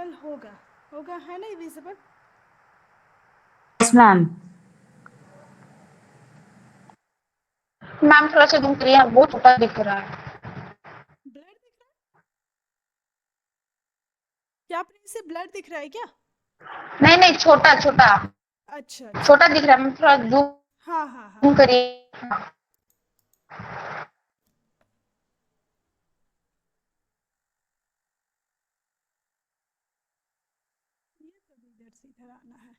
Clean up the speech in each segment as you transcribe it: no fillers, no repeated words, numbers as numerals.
Visible होगा, होगा है नहीं विजिबल? Yes ma'am. मैम थोड़ा सा जूम करिए, बहुत छोटा दिख रहा है। ब्लर दिख रहा है क्या? प्रिंसी ब्लर दिख रहा है क्या? नहीं नहीं, छोटा छोटा अच्छा अच्छा, छोटा दिख रहा है। मैम थोड़ा हाँ हाँ हाँ, जूम करिए। ये तो इधर से इधर आना है।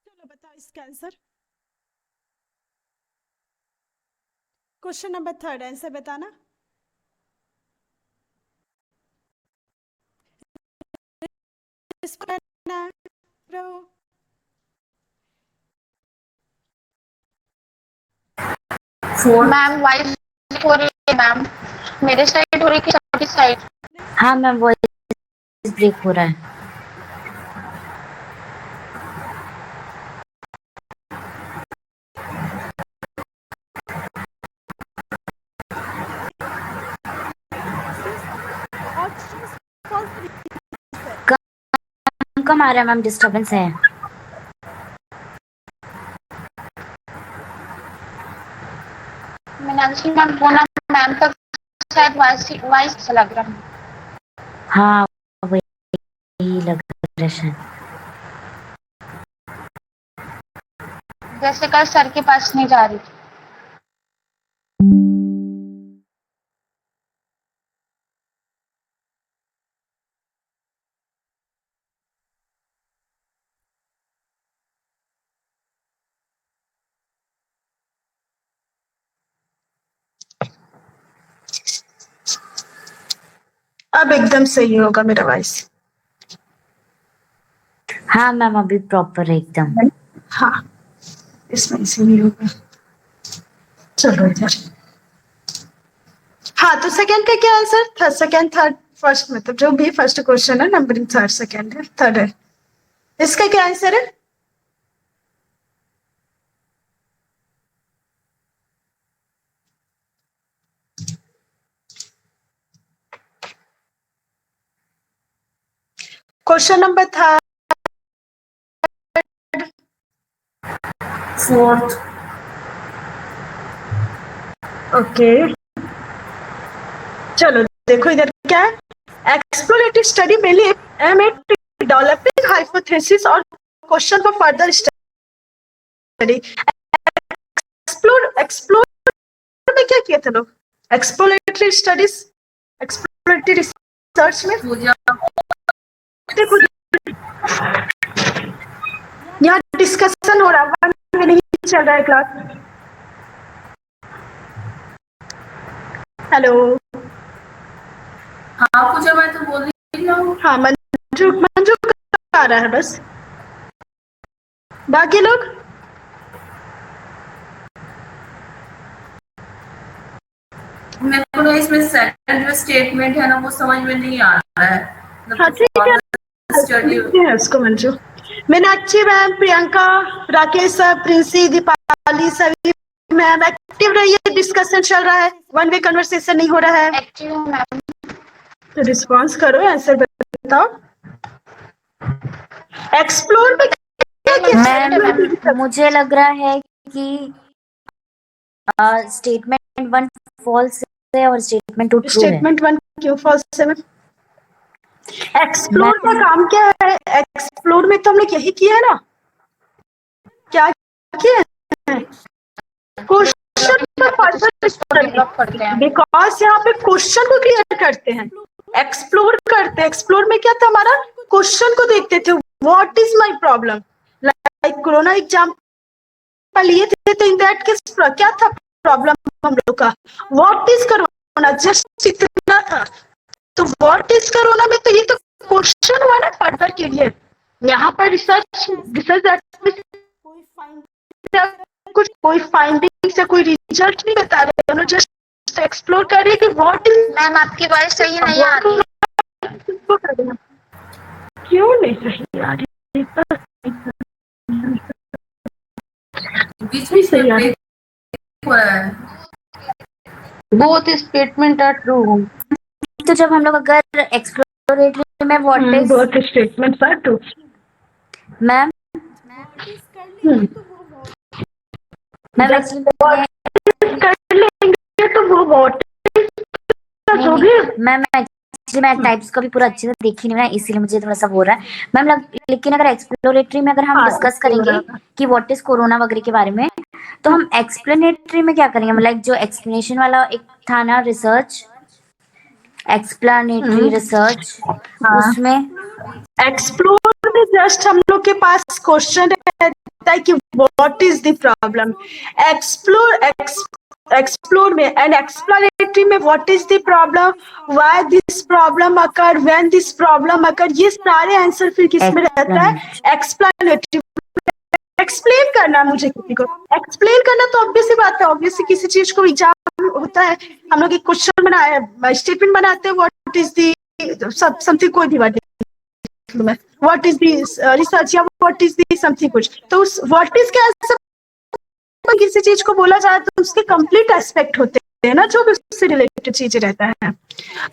चलो बताओ इसका आंसर। क्वेश्चन नंबर 3 आंसर बताना। मैम वॉइस हो रही है मैम, मेरे साइड हो रही है कि आपकी साइड? हाँ मैम, वॉइस ब्रेक हो रहा है। कम आ रहा है मैम, डिस्टर्बेंस है। मीनाक्षी मैम बोला मैम तक शायद वॉइस अच्छा लग रहा है। हाँ वही लग रहा है शायद। जैसे कल सर के पास नहीं जा रही थी। अब एकदम सही होगा मेरा वॉइस। हाँ मैम, अभी प्रॉपर है एकदम। हाँ, इसमें से नहीं होगा। चलो इधर। हाँ, तो सेकंड का क्या आंसर था? सेकंड थर्ड फर्स्ट, मतलब जो भी फर्स्ट क्वेश्चन है नंबरिंग थर्ड सेकंड है, थर्ड है। इसका क्या आंसर है? Question number third, fourth. Okay, चलो देखो इधर क्या है। Explorative study mainly aim at developing hypothesis और question for further study. Explore में क्या किया था लोग? एक्सप्लोरेटरी स्टडीज, एक्सप्लोरेटरी रिसर्च में देखो यहाँ डिस्कशन हो रहा है, वन में नहीं चल रहा है क्लास। हेलो, हाँ पूजा, मैं तो बोल रही हूँ। हाँ मंजू, मंजू आ रहा है बस, बाकी लोग मेरे को ना इसमें सेकंड जो स्टेटमेंट है ना वो समझ में नहीं आ रहा है। हाँ ठीक है, स्टडी देखते हैं उसको। मंजू, मीनाक्षी मैम, प्रियंका, राकेश सर, प्रिंसी, दीपाली, सभी मैम एक्टिव रहिए। डिस्कशन चल रहा है, वन वे कन्वर्सेशन नहीं हो रहा है। Active ma'am. तो रिस्पॉन्स करो, आंसर बताओ। एक्सप्लोर में क्या मैम मुझे लग रहा है कि स्टेटमेंट 1 फॉल्स है और स्टेटमेंट 2 ट्रू है। स्टेटमेंट 1 क्यों फॉल्स है? एक्सप्लोर का काम क्या है? एक्सप्लोर में तो हम लोग यही किया है ना, क्या किया है? क्वेश्चन पर फर्दर स्टडी, बिकॉज यहाँ पे क्वेश्चन को क्लियर करते हैं, एक्सप्लोर करते हैं। एक्सप्लोर में क्या था हमारा? क्वेश्चन को देखते थे, what is my problem, like corona example लिए थे, तो इन दैट केस क्या था प्रॉब्लम हम लोग का? व्हाट इज कोरोना, जस्ट इतना था। तो व्हाट इज कोरोना में तो ये तो क्वेश्चन हुआ ना फर्दर के लिए। यहाँ पर रिसर्च कोई फाइंडिंग्स या कोई रिजल्ट नहीं बता रहे हैं, जस्ट एक्सप्लोर कर रहे हैं कि व्हाट इज। मैम आपकी वॉइस सही नहीं आ रही है। क्यों नहीं सही आ रही? बीच में सही आ रही। break हो रहा है। Both statement are true. तो जब हम लोग अगर एक्सप्लोरेटरी में what is both statements are true. Ma'am ma'am actually कर लेंगे तो वो व्हाट जो भी मैम एक्चुअली मैं टाइप्स को भी पूरा अच्छे से देखी नहीं है, इसीलिए मुझे थोड़ा सा हो रहा है मैम। लेकिन अगर एक्सप्लोरेटरी में अगर हम डिस्कस करेंगे कि व्हाट इज कोरोना वगैरह के बारे में, तो हम एक्सप्लेनेटरी में क्या करेंगे? मतलब जो एक्सप्लेनेशन वाला एक था ना रिसर्च, एक्सप्लेनेटरी रिसर्च, उसमें एक्सप्लोर में जस्ट हम लोग के पास क्वेश्चन रहता है कि what is the problem. Explore में एंड एक्सप्लेनेटरी में what is the problem, why this problem occur, when this problem occur, ये सारे आंसर फिर किस में रहता है? एक्सप्लेनेटरी। एक्सप्लेन करना मुझे किसी को एक्सप्लेन करना तो ऑब्वियस ही बात है। ऑब्वियसली किसी चीज को एग्जाम होता है, हम लोग एक क्वेश्चन बनाए स्टेटमेंट बनाते हैं, व्हाट इज दी समथिंग, कोई भी word what is the research या व्हाट इज दी समथिंग कुछ, तो उस व्हाट इज के आंसर किसी चीज को बोला जाए तो उसके कंप्लीट एस्पेक्ट होते हैं ना, जो भी उससे रिलेटेड चीजें रहता है।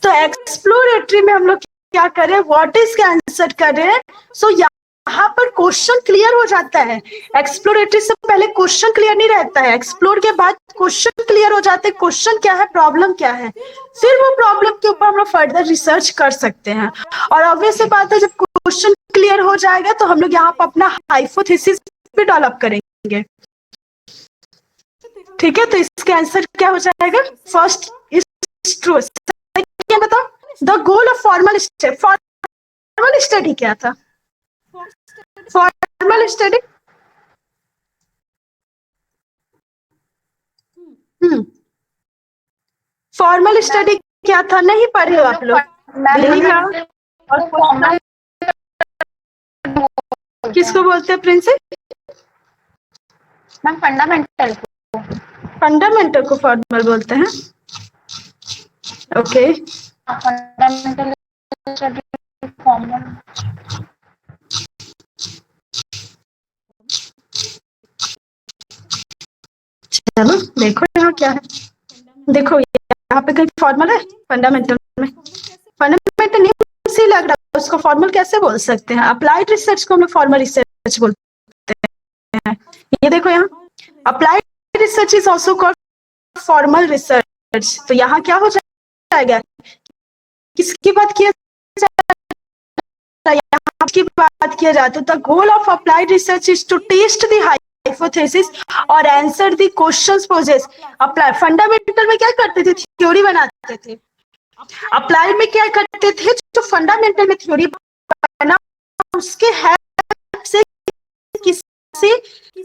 तो एक्सप्लोरेटरी में हम लोग क्या करें? व्हाट इज के आंसर करें। सो यहाँ पर क्वेश्चन क्लियर हो जाता है। एक्सप्लोरेटरी से पहले क्वेश्चन क्लियर नहीं रहता है, एक्सप्लोर के बाद क्वेश्चन क्लियर हो जाते हैं। क्वेश्चन क्या है, प्रॉब्लम क्या है, फिर वो प्रॉब्लम के ऊपर हम लोग फर्दर रिसर्च कर सकते हैं। और ऑब्वियस बात है, जब क्वेश्चन क्लियर हो जाएगा तो हम लोग यहाँ पर अपना हाइपोथेसिस भी डेवलप करेंगे। ठीक है, तो इसके आंसर क्या हो जाएगा? First is true. क्या बताओ? The goal of formal study क्या था? फॉर्मल स्टडी फॉर्मल स्टडी क्या था? नहीं पढ़े हो आप लोग? किसको बोलते हैं प्रिंसिपल? मैम फंडामेंटल फंडामेंटल को फॉर्मल बोलते हैं। Okay, fundamental study formal. चलो देखो यहाँ क्या है। देखो यहाँ पे कहीं फॉर्मल है फंडामेंटल में? फंडामेंटल नहीं से लग रहा है, उसको फॉर्मल कैसे बोल सकते हैं? अप्लाइड रिसर्च को हम लोग फॉर्मल रिसर्च बोलते हैं। ये देखो यहाँ applied research is also called formal research. तो यहाँ क्या हो जाएगा? किसकी बात किया यहाँ की बात किया जाए तो the goal of applied research is to test the hypothesis और answer the questions poses. Apply fundamental में क्या करते थे? थ्योरी बनाते थे। अप्लाइड में क्या करते थे? जो फंडामेंटल में थ्योरी बना उसके हेल्प से किसी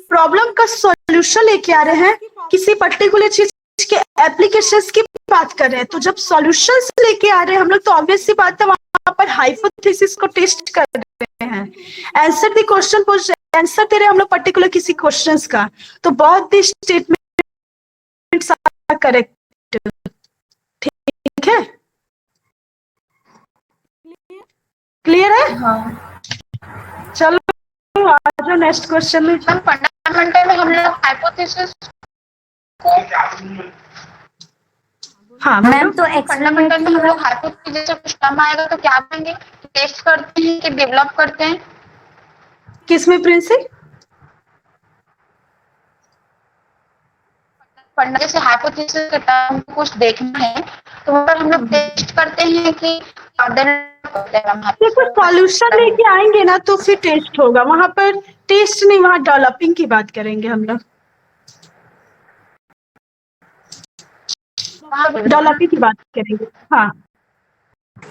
प्रॉब्लम का सॉल्यूशन लेके आ रहे हैं, किसी पर्टिकुलर चीज के एप्लीकेशंस की बात कर रहे हैं। तो जब सॉल्यूशंस लेके आ रहे हैं हम लोग, तो ऑब्वियस सी बात है वहां पर हाइपोथेसिस को टेस्ट कर रहे हैं। आंसर द क्वेश्चन आंसर दे रहे हैं हम लोग पर्टिकुलर किसी क्वेश्चंस का। तो बहुत ही स्टेटमेंट्स आर करेक्ट। ठीक है, क्लियर है? हाँ, चलो आ जाओ नेक्स्ट क्वेश्चन में। मैम फंडामेंटल में हम लोग हाइपोथेसिस को हाँ मैम तो फंडामेंटल में हम लोग हाइपोथेसिस से कुछ कम आएगा तो क्या करेंगे? टेस्ट करते हैं कि डेवलप करते हैं? किसमें प्रिंसिपल? फंडा से हाइपोथेसिस के टर्म कुछ देखना है तो वहाँ पर हम लोग टेस्ट करते हैं कि देखो सॉल्यूशन लेके आएंगे ना तो फिर टेस्ट होगा। वहां पर टेस्ट नहीं, वहां डेवलपिंग की बात करेंगे हम लोग। डेवलपिंग की बात करेंगे। हाँ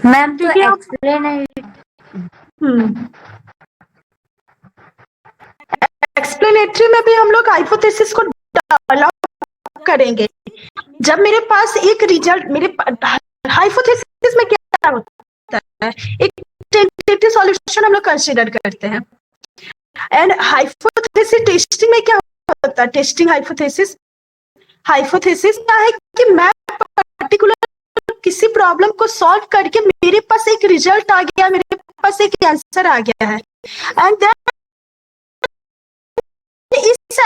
मैम तो क्योंकि आप एक्सप्लेन एक्सप्लेनेटरी में भी हम लोग हाइपोथेसिस को डेवलप करेंगे। जब मेरे पास एक रिजल्ट, मेरे हाइपोथेसिस में क्या होता है, एक टेंटेटिव सॉल्यूशन हम लोग कंसीडर करते हैं। एंड हाइपोथेसिस टेस्टिंग में क्या होता है, टेस्टिंग हाइपोथेसिस क्या है कि मैं पर्टिकुलर किसी प्रॉब्लम को सॉल्व करके मेरे पास एक रिजल्ट आ गया, मेरे पास एक आंसर आ गया है, एंड देन इस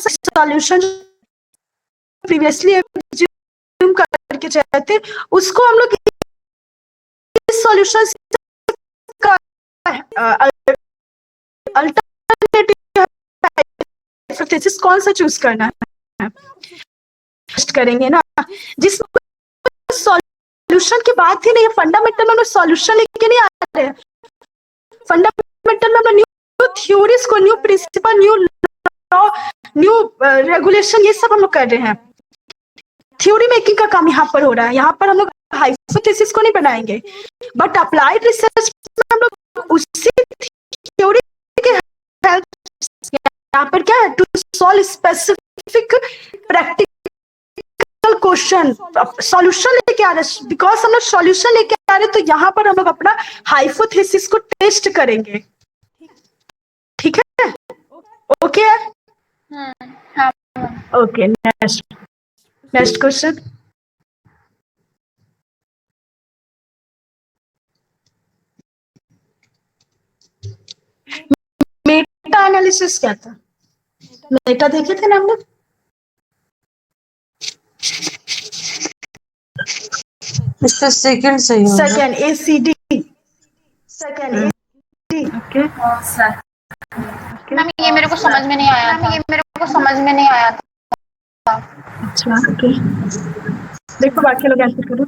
सॉल्यूशन प्रीवियसली एज्यूम करके चाहते उसको हम लोग इस सॉल्यूशन का अल्टरनेटिव हाइपोथेसिस कौन सा चूज करना है करेंगे ना, जिस सॉल्यूशन की बात ही नहीं है। फंडामेंटल में हम सॉल्यूशन लेके नहीं आ रहे हैं, फंडामेंटल में हम न्यू थ्योरीज को, new principle, new law, new regulation, ये सब हम लोग कर रहे हैं। थ्योरी मेकिंग का काम यहाँ पर हो रहा है, यहाँ पर हम लोग हाइपोथेसिस को नहीं बनाएंगे, बट अप्लाइड रिसर्च में हम लोग उसी थ्योरी के हेल्प, यहाँ पर क्या है, to solve specific practical question, solution लेके आ रहे हैं। बिकॉज हम लोग सॉल्यूशन लेके आ रहे हैं, तो यहाँ पर हम लोग अपना हाइपोथेसिस को टेस्ट करेंगे। ठीक है, okay, okay, next question. Meta analysis क्या था? मेटा देखे थे ना हम लोग? इसका सेकंड सही होगा। Second ACD, second ACD, okay. Ma'am ये मेरे को समझ में नहीं आया था। अच्छा, ओके, देखो बाकी लोग आंसर करो,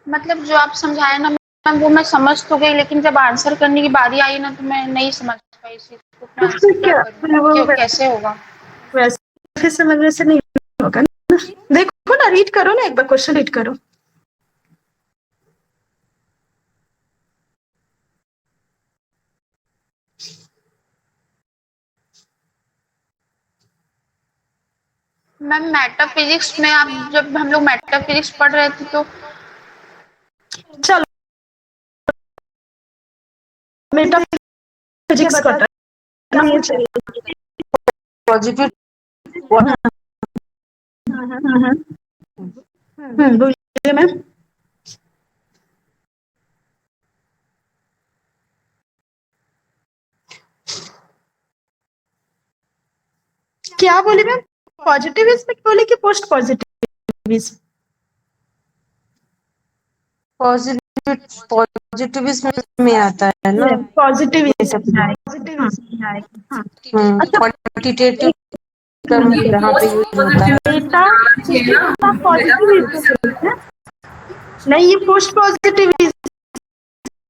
मतलब जो आप समझाए ना मैम, वो मैं समझ तो गई, लेकिन जब आंसर करने की बारी आई ना, तो मैं नहीं समझ पाई इस चीज को। मैं आंसर क्या करूं? कैसे होगा? वैसे समझने से नहीं होगा ना। देखो ना, रीड करो ना, एक बार क्वेश्चन रीड करो। मैम मेटाफिजिक्स में आप, जब हम लोग मेटाफिजिक्स पढ़ रहे थे, तो चलो मेटाफिजिक्स पढ़ रहे हैं, पॉजिटिव बोलिए मैम। क्या बोली मैम? पॉजिटिविज्म बोले कि पोस्ट पॉजिटिविज्म? पॉजिटिविज्म में आता है ना, पॉजिटिविज्म। क्वांटिटेटिव टर्म यहाँ पे यूज होता है। मेटा पॉजिटिविज्म नहीं, ये पोस्ट पॉजिटिविज्म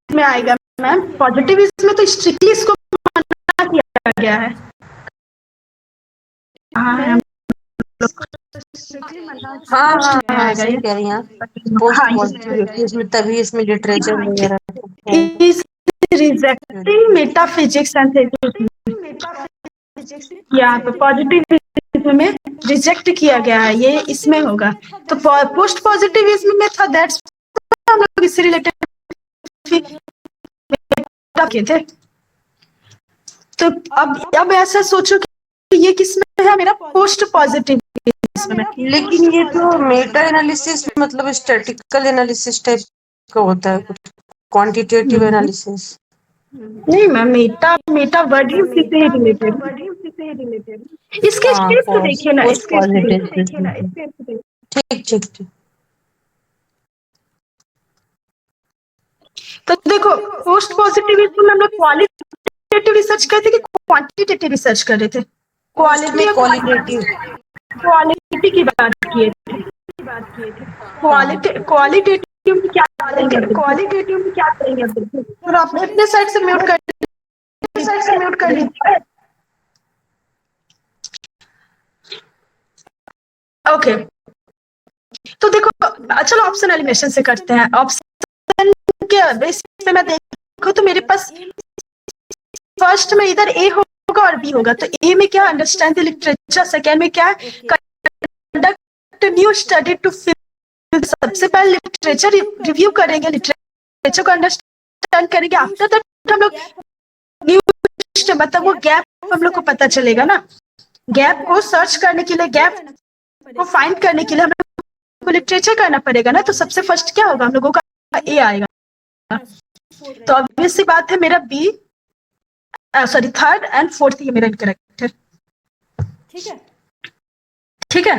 में आएगा मैम। पॉजिटिविज्म में तो स्ट्रिक्टली इसको मना किया गया है। हाँ, सही कह रही हैं। पोस्ट पॉजिटिव इसमें तभी इसमें लिटरेचर वगैरह is rejecting metaphysics and या तो पॉजिटिविज्म में रिजेक्ट किया गया है, ये इसमें होगा। तो पोस्ट पॉजिटिविज्म में था, दैट्स हम लोग इससे रिलेटेड किए थे। तो अब ऐसा सोचो कि ये किसमें है, मेरा पोस्ट पॉजिटिविज्म में। लेकिन ये तो मेटा एनालिसिस मतलब स्टैटिस्टिकल एनालिसिस टाइप का होता है, कुछ क्वांटिटेटिव एनालिसिस नहीं मैम, मेटा वर्ड ही उसी से रिलेटेड। इसके स्टेप्स तो देखिए ना, ठीक। तो देखो, पोस्ट पॉजिटिविज्म में हम लोग क्वालिटेटिव रिसर्च करते थे कि क्वांटिटेटिव रिसर्च कर रहे थे? क्वालिटी की बात किए थे। क्वालिटेटिव में क्या करेंगे? तो आप अपने साइड से म्यूट कर लीजिए। ओके, तो देखो, चलो ऑप्शन एलिमिनेशन से करते हैं। ऑप्शन के बेसिस पे मैं देखो तो मेरे पास फर्स्ट में इधर ए होगा और बी होगा। तो ए में क्या, अंडरस्टैंड द लिटरेचर, सेकेंड में क्या है, conduct new study to fill. सबसे पहले लिटरेचर रिव्यू करेंगे, लिटरेचर को अंडरस्टैंड करेंगे। आफ्टर दैट हम लोग न्यू, मतलब वो गैप हम लोग को पता चलेगा ना, गैप को सर्च करने के लिए, गैप को फाइंड करने के लिए हम लोग को लिटरेचर करना पड़ेगा ना। तो सबसे फर्स्ट क्या होगा, हम लोगों का ए आएगा। तो ऑब्वियस सी बात है मेरा B, sorry third and fourth ये मेरा इनकरेक्ट है। ठीक है,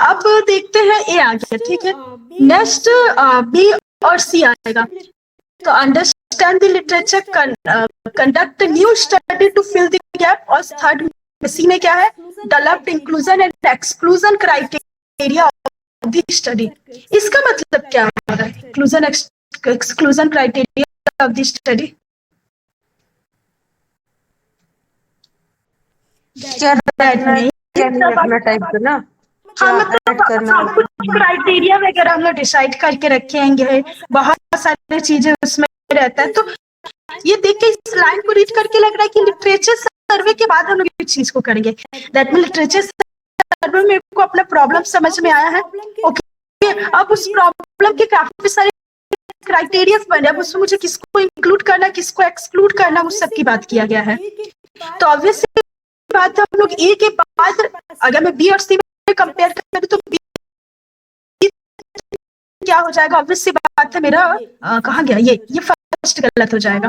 अब देखते हैं ए आ गया। ठीक है, नेक्स्ट बी और सी आएगा। तो understand the literature, conduct new study to fill the gap. और थर्ड सी में क्या है, developed inclusion and exclusion criteria of the study. इसका मतलब क्या होगा, inclusion exclusion criteria of the study? अपना टाइप करना, हाँ, मतलब कुछ क्राइटेरिया वगैरह हम लोग डिसाइड करके रखेंगे, बहुत सारी चीजें उसमें रहता है। तो ये देख के इस लाइन को रीड करके लग रहा है कि लिटरेचर सर्वे के बाद हम लोग इस चीज को करेंगे। दैट मीन लिटरेचर सर्वे में मेरे को अपना प्रॉब्लम समझ में आया है। ओके, अब उस प्रॉब्लम के काफी सारे क्राइटेरिया बने, अब उसमें मुझे किसको इंक्लूड करना, किसको एक्सक्लूड करना, उस सब की बात किया गया है। तो ऑब्वियसली बात है, हम लोग ए के बाद अगर मैं बी और सी में कंपेयर करूं तो बी क्या हो जाएगा, ऑब्वियस सी बात है मेरा कहाँ गया, ये फर्स्ट गलत हो जाएगा।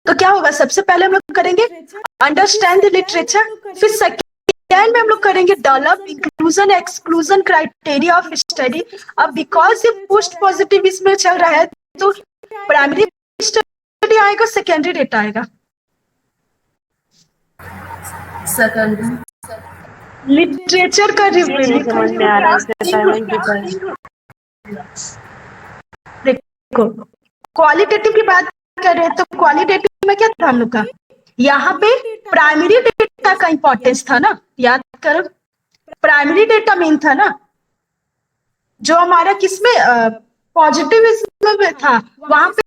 तो क्या होगा, सबसे पहले हम लोग करेंगे अंडरस्टैंड द लिटरेचर, फिर सेकेंड में हम लोग करेंगे develop inclusion exclusion criteria of study. अब बिकॉज ये पोस्ट पॉजिटिव इसमें चल रहा है तो प्राइमरी स्टडी आएगा, सेकेंडरी डेटा आएगा। लिटरेचर का रिव्यू समझ में आ रहा है। देखो, क्वालिटेटिव की बात कर रहे हैं तो क्वालिटेटिव में क्या था हम लोग का, यहाँ पे प्राइमरी डेटा का इंपॉर्टेंस था ना, याद करो प्राइमरी डेटा मेन था ना, जो हमारा किसमें पॉजिटिव में था, वहां पे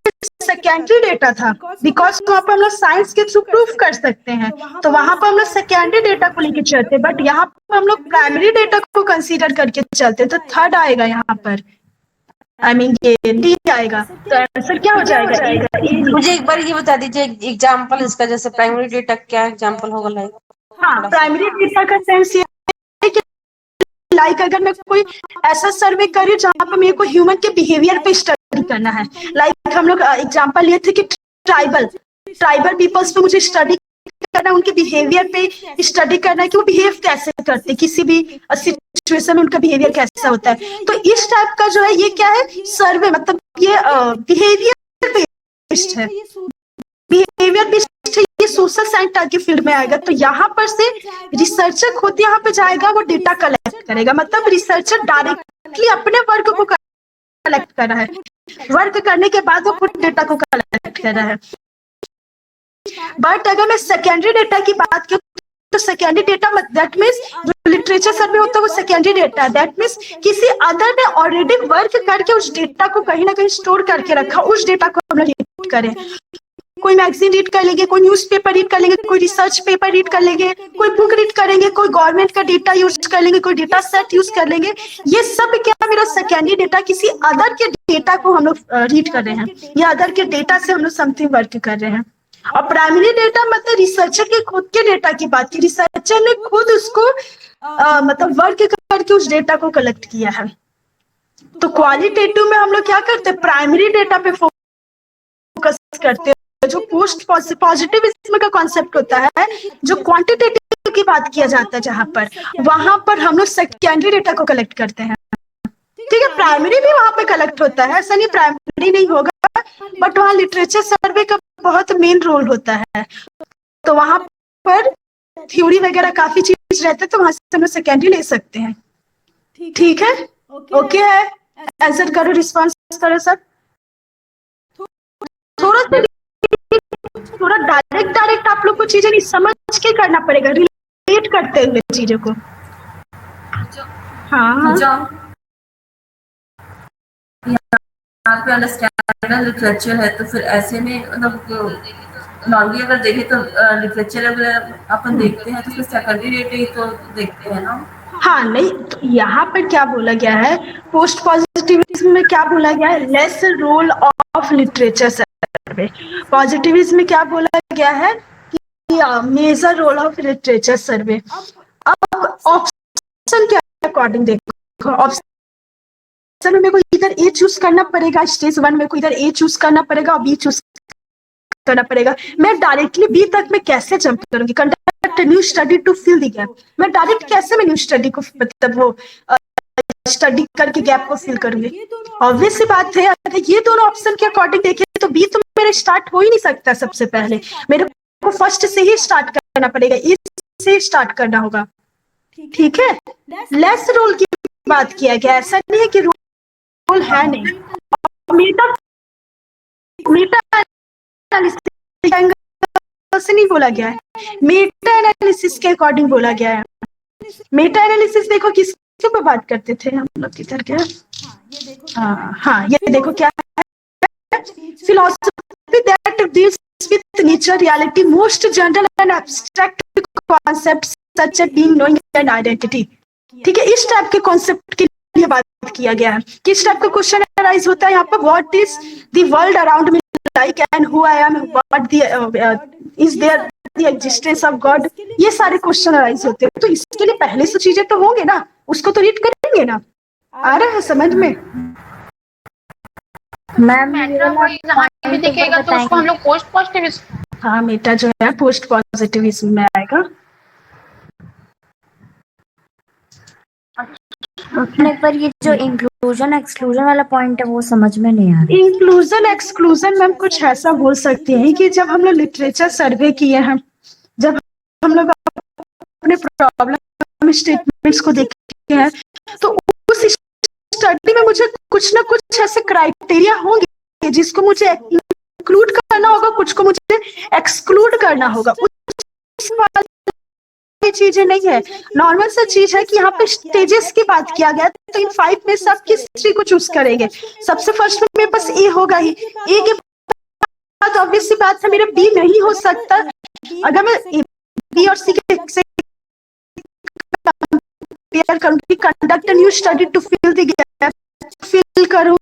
सेकेंडरी डेटा था। बिकॉज वहां पर हम लोग साइंस के थ्रू प्रूफ कर सकते हैं, तो वहां पर हम लोग सेकेंडरी डेटा को लेके चलते, बट यहाँ पर हम लोग प्राइमरी डेटा को कंसीडर करके चलते। तो थर्ड आएगा यहाँ पर, आई मीन ये डी आएगा। तो आंसर क्या हो जाएगा? मुझे एक बार ये बता दीजिए एग्जांपल इसका, जैसे प्राइमरी डेटा क्या एग्जांपल होगा लाइक? हाँ, प्राइमरी डेटा का सेंस ये है कि लाइक अगर मैं कोई ऐसा सर्वे करूँ जहाँ पर मेरे को ह्यूमन के बिहेवियर पे स्टडी करना है, लाइक हम लोग एग्जांपल लिए थे कि ट्राइबल पीपल्स पे मुझे स्टडी करना, उनके बिहेवियर पे स्टडी करना है कि वो बिहेव कैसे करते, किसी भी सिचुएशन में उनका बिहेवियर कैसा होता है। तो इस टाइप का जो है ये क्या है, सर्वे, मतलब ये बिहेवियर बेस्ड है, बिहेवियर बेस्ड है, ये सोशल साइंस टाइप की फील्ड में आएगा। तो यहाँ पर से रिसर्चर खुद यहाँ पे जाएगा, वो डेटा कलेक्ट करेगा, मतलब रिसर्चर डायरेक्टली अपने वर्क को कलेक्ट कर रहा है, वर्क करने के बाद वो खुद डेटा को कलेक्ट कर रहा है। बट अगर मैं सेकेंडरी डेटा की बात करूं तो सेकेंडरी डेटा दैट मीन्स जो लिटरेचर सर्वे होता है वो सेकेंडरी डेटा है। दैट मीन्स किसी अदर ने ऑलरेडी वर्क करके उस डेटा को कहीं ना कहीं स्टोर करके रखा, उस डेटा को हम लोग रीड करें। कोई मैगजीन रीड कर लेंगे, कोई न्यूज़पेपर रीड कर लेंगे, कोई रिसर्च पेपर रीड कर लेंगे, कोई बुक रीड करेंगे, कोई गवर्नमेंट का डेटा यूज कर लेंगे, कोई डेटा सेट यूज कर लेंगे। ये सब क्या मेरा सेकेंडरी डेटा, किसी अदर के डेटा को हम लोग रीड कर रहे हैं, या अदर के डेटा से हम लोग समथिंग वर्क कर रहे हैं। और प्राइमरी डेटा मतलब रिसर्चर के खुद के डेटा की बात की, रिसर्चर ने खुद उसको मतलब वर्क करके उस डेटा को कलेक्ट किया है। तो क्वालिटेटिव में हम लोग क्या करते हैं, प्राइमरी डेटा पे फोकस करते हैं। जो पोस्ट पॉजिटिव इसमें का कॉन्सेप्ट होता है, जो क्वांटिटेटिव की बात किया जाता है जहां पर, वहां पर हम लोग सेकेंडरी डेटा को कलेक्ट करते हैं। ठीक है, प्राइमरी भी वहां पे कलेक्ट होता है, ऐसा नहीं प्राइमरी नहीं होगा, बट वहाँ लिटरेचर सर्वे का बहुत मेन रोल होता है। तो वहां पर थ्योरी वगैरह काफी चीज रहते हैं, तो वहां से हम लोग सेकेंडरी ले सकते हैं। ठीक है, ओके है, आंसर करो, रिस्पॉन्स करो सर। थोड़ा डायरेक्ट आप लोग को चीजें नहीं समझ के करना पड़ेगा, रिलेट करते हुए चीजों को। हाँ जाओ, यहाँ पे अंडरस्टैंड लिटरेचर है, तो फिर ऐसे में मतलब नॉर्मली अगर देखें तो लिटरेचर अगर अपन देखते हैं तो फिर सेकेंडरी तो देखते हैं ना। हाँ, नहीं तो यहाँ पर क्या बोला गया है, पोस्ट पॉजिटिविज्म में क्या बोला गया है, less role of literature survey. Positivism में क्या बोला गया है कि major role of literature survey. अब ऑप्शन के अकॉर्डिंग देखो, ऑप्शन में मेरे को इधर ए चूज करना पड़ेगा, स्टेज 1 में को इधर ए चूज करना पड़ेगा और बी चूज करना पड़ेगा। मैं डायरेक्टली बी तक मैं कैसे जंप करूंगी, conduct new study to fill the gap. मैं डायरेक्ट कैसे मैं न्यू स्टडी को मतलब वो स्टडी करके गैप को फिल करूंगी। ऑब्वियस सी बात है, अगर ये दोनों ऑप्शन के अकॉर्डिंग देखें तो बी तो मेरे स्टार्ट हो ही नहीं सकता। सबसे पहले मेरे को फर्स्ट से ही स्टार्ट करना पड़ेगा, इससे स्टार्ट करना होगा। ठीक है, लेस रोल की बात किया गया, ऐसा नहीं है कि रोल है नहीं। मेटा से नहीं बोला गया है, मेटा एनालिसिस के अकॉर्डिंग बोला गया है। मेटा एनालिसिस देखो किसके ऊपर बात करते थे हम लोग इधर के, हाँ ये देखो क्या है, philosophy that deals with nature, reality, most general and abstract concepts such as being, knowing and identity. ठीक है, इस टाइप के कॉन्सेप्ट के लिए बात किया गया है। किस टाइप का क्वेश्चन अराइज होता है यहाँ पर, what is the world around me like and who I am, what the is there the existence of God, ये सारे क्वेश्चन अराइज होते हैं। तो इसके लिए पहले से चीजें तो होंगे ना, उसको तो रीड करेंगे ना। आ रहा है समझ में? मैम जहाँ भी दिखेगा तो उसको हम लोग पोस्ट पॉजिटिविज्म, हाँ मेटा जो है पोस्ट पॉजिटिविज्म में आएगा। पर ये जो इंक्लूजन एक्सक्लूजन वाला पॉइंट है वो समझ में नहीं आ रहा। इंक्लूजन एक्सक्लूजन मैम कुछ ऐसा बोल सकते हैं कि जब हम लोग लिटरेचर सर्वे किए हैं, जब हम लोग अपने प्रॉब्लम स्टेटमेंट्स को देखे हैं, तो उस स्टडी में मुझे कुछ ना कुछ ऐसे क्राइटेरिया होंगे जिसको मुझे इंक्लूड करना होगा, कुछ को मुझे एक्सक्लूड करना होगा। चीजें नहीं है, नॉर्मल सा चीज है कि यहाँ पे स्टेजेस की बात किया गया, तो इन 5 में से आप किस थ्री को चूज करेंगे। सबसे फर्स्ट में मेरे पास ए होगा ही, ए के बाद ऑब्वियस सी बात है मेरा बी नहीं हो सकता। अगर मैं बी और सी के कंपेयर करूंगी, conduct new study to fill the gap fill करूं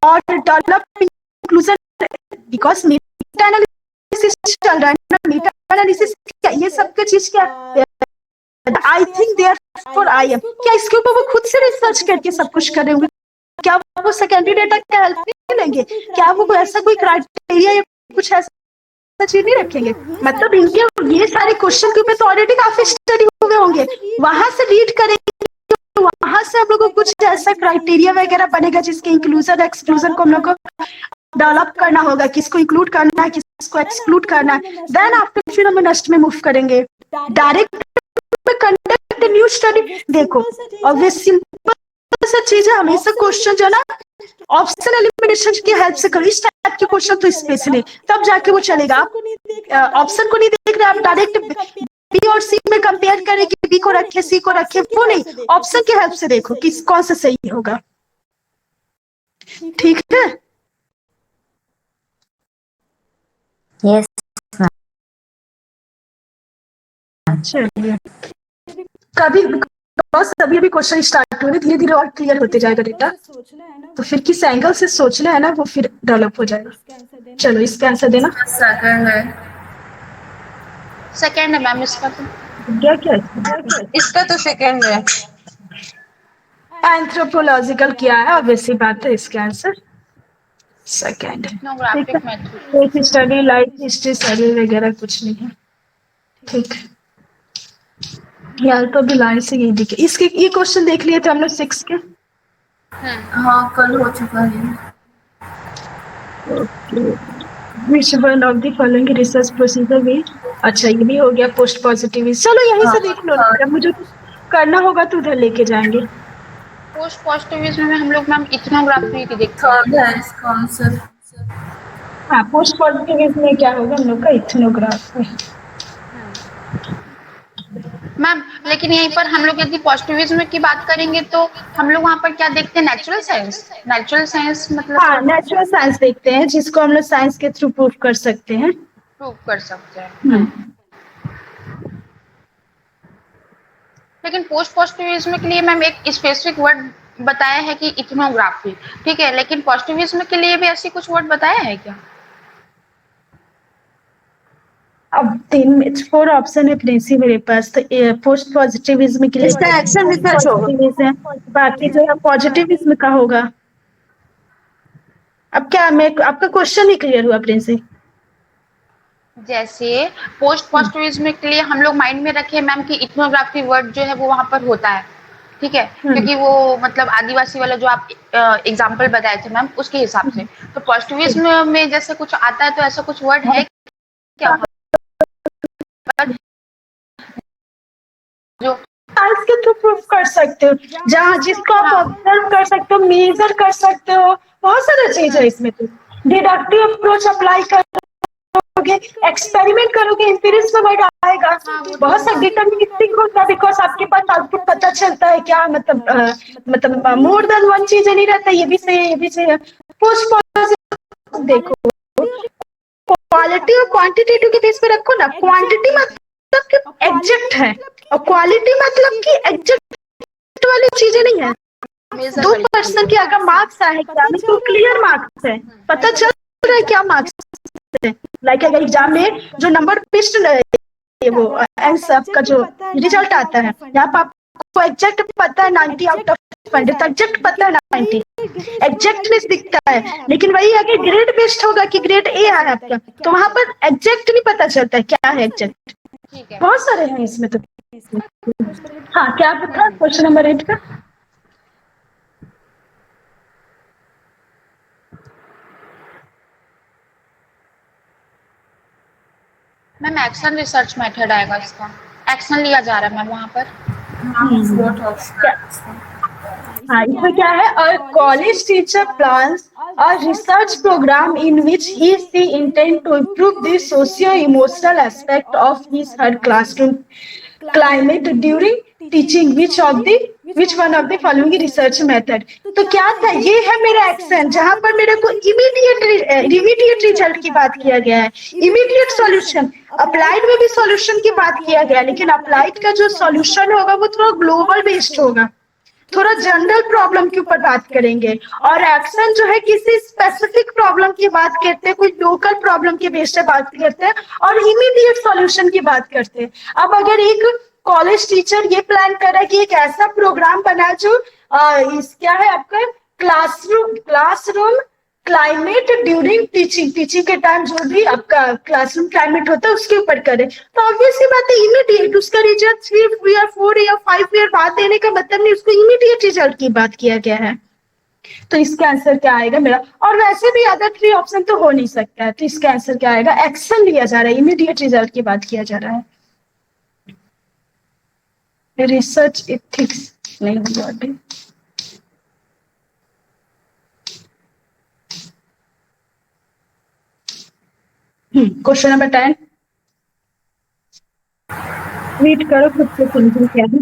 और develop inclusion, because meta analysis चल रहा है ना, मेटा एनालिसिस ये सब के चीज क्या, I think therefore I am, क्या इसके ऊपर वो खुद से रिसर्च करके सब कुछ करेंगे? क्या वो सेकेंडरी डेटा का हेल्प नहीं लेंगे? क्या वो ऐसा कोई क्राइटेरिया या कुछ ऐसा चीज नहीं रखेंगे? मतलब इनके ये सारे क्वेश्चन के ऊपर तो ऑलरेडी काफी स्टडी हुए होंगे, वहां से रीड करेंगे, वहां से हम लोग को कुछ ऐसा क्राइटेरिया वगैरह बनेगा जिसके इंक्लूजन एक्सक्लूजन को हम लोग को डेवलप करना होगा, किसको इंक्लूड करना है, किसको एक्सक्लूड करना है। देन आफ्टर फिर हम नेक्स्ट में मूव करेंगे। डायरेक्ट में कंडक्ट न्यू स्टडी, देखो ऑब्वियस सिंपल सा चीज है, हमेशा क्वेश्चन जो है ना ऑप्शन एलिमिनेशन की हेल्प से करो। इस टाइप के क्वेश्चन तो स्पेशली तब जाके वो चलेगा। आप ऑप्शन को नहीं देख रहे, आप डायरेक्ट बी और सी में कंपेयर करें कि बी को रखे सी को रखे, वो नहीं, ऑप्शन की हेल्प से देखो किस कौन सा सही होगा। ठीक है, यस चलिए कभी अभी अभी क्वेश्चन स्टार्ट हुए, धीरे धीरे और क्लियर होते जाएगा डेटा, तो फिर किस एंगल से सोचना है ना वो फिर डेवलप हो जाएगा। चलो इसका आंसर देना। सेकंड है, सेकेंड है मैम इसका तो। क्या क्या इसका तो सेकंड है। एंथ्रोपोलॉजिकल किया है, ऑब्वियसली बात है, इसका आंसर सेकंड है। Ethnographic method, case study, life history study वगैरह कुछ नहीं है। ठीक है, यार तो अभी लाइन से यही दिखे। इसके ये क्वेश्चन देख लिए थे हम लोग 6 के। हाँ कल हो चुका है। Which one of the following research procedure भी, अच्छा ये भी हो गया पोस्ट पॉजिटिव। चलो यहीं से देख लो, जब मुझे करना होगा तो उधर लेके जाएंगे। पोस्ट पॉजिटिविज्म में हम लोग मैम इथनोग्राफी की देखते थर्ड है इसका आंसर। हाँ, पोस्ट पॉजिटिव में क्या होगा हम लोग का इथनोग्राफी। मैम लेकिन यहीं पर हम लोग यदि पॉजिटिविज्म की बात करेंगे तो हम लोग वहाँ पर क्या देखते हैं, नेचुरल साइंस मतलब हाँ, नेचुरल साइंस देखते हैं जिसको हम लोग साइंस के थ्रू प्रूव कर सकते हैं। प्रूव कर सकते हैं। लेकिन पोस्ट पॉजिटिविज्म के लिए मैम एक स्पेसिफिक वर्ड बताया है कि इथनोग्राफी, ठीक है, लेकिन पॉजिटिविज्म के लिए भी ऐसी कुछ वर्ड बताया है क्या? अब 4 ऑप्शन है प्रिंसी मेरे पास, तो पोस्ट पॉजिटिविज्म के लिए इसका एक्शन रिसर्च होगा। positivism है, बाकी जो है पॉजिटिविज्म का होगा। अब क्या मैं आपका क्वेश्चन नहीं क्लियर हुआ प्रिंसी? जैसे पोस्ट पॉजिटिविज्म के लिए हम लोग माइंड में रखे मैम कि इथनोग्राफी वर्ड जो है वो वहां पर होता है, ठीक है, क्योंकि वो मतलब आदिवासी वाला जो आप एग्जाम्पल बताए थे मैम उसके हिसाब से। तो पॉजिटिविज्म में जैसे कुछ आता है तो ऐसा कुछ वर्ड है क्या वहाँ पर जो साइंस के थ्रू प्रूव कर सकते हो, जहाँ जिसको आप ऑब्जर्व कर सकते हो, मेजर कर सकते हो, बहुत सारा चीज है इसमें। तो डिडक्टिव अप्रोच अप्लाई करोगे, एक्सपेरिमेंट करोगे, एम्पिरिज्म वर्ड आएगा, बहुत सा डिटर्मिनिस्टिक होता है, बिकॉज आपके पास आउटपुट पता चलता है क्या मतलब मोर देन वन चीज नहीं रहता, ये भी सही है, ये भी सही है। पोस्ट पॉजिटिव देखो, क्वालिटी और क्वांटिटेटिव के बेस पे रखो ना। क्वांटिटी मतलब कि एग्जैक्ट है और क्वालिटी मतलब कि एग्जैक्ट वाली चीजें नहीं है। 2% के अगर मार्क्स आए एग्जाम में तो क्लियर मार्क्स है, पता चल रहा है क्या मार्क्स है। लाइक अगर एग्जाम में जो नंबर पिस्ट वो आंसर का जो रिजल्ट आता है, यहाँ पर आपको एग्जैक्ट पता है 90 आउट ऑफ 100, तो एग्जैक्ट पता है 90, एग्जैक्टनेस दिखता है। लेकिन वही अगर ग्रेड बेस्ड होगा कि ग्रेड ए है आपका, तो वहां पर एग्जैक्ट नहीं पता चलता है क्या है एग्जैक्ट। बहुत सारे हैं इसमें तो। हाँ, क्या पता क्वेश्चन नंबर 8 का? मैम एक्शन रिसर्च मेथड आएगा, इसका एक्शन लिया जा रहा है मैम वहाँ पर। हाँ, इसमें क्या है, और college teacher plans a research program in which he she intend to improve the socio-emotional aspect of his her classroom climate during teaching which one of the following research method। तो क्या था, ये है मेरा एक्शन जहां पर मेरे को इमीडिएट रिजल्ट की बात किया गया है, इमीडिएट सॉल्यूशन। अप्लाइड में भी सॉल्यूशन की बात किया गया, लेकिन अप्लाइड का जो सॉल्यूशन होगा वो थोड़ा ग्लोबल बेस्ड होगा, थोड़ा जनरल प्रॉब्लम के ऊपर बात करेंगे। और एक्शन जो है किसी स्पेसिफिक प्रॉब्लम की बात करते हैं, कोई लोकल प्रॉब्लम के बेस पे बात करते हैं और इमीडिएट सॉल्यूशन की बात करते हैं। अब अगर एक कॉलेज टीचर ये प्लान कर रहा है कि एक ऐसा प्रोग्राम बना जो क्या है आपका क्लासरूम क्लाइमेट ड्यूरिंग टीचिंग के टाइम जो भी आपका क्लासरूम क्लाइमेट होता है उसके ऊपर करे, तो ऑब्वियसली बात है इमीडिएट उसका रिजल्ट 3 ईयर 4 ईयर 5 ईयर बाद देने का मतलब नहीं, उसको इमीडिएट रिजल्ट की बात किया गया है। तो इसका आंसर क्या आएगा मेरा? और वैसे भी अदर 3 ऑप्शन तो हो नहीं सकता है, तो इसका आंसर क्या आएगा? एक्शन लिया जा रहा है, इमीडिएट रिजल्ट की बात किया जा रहा है। रिसर्च एथिक्स नहीं हुआ अभी। क्वेश्चन नंबर 10 रीड करो खुद से, समझो क्या है।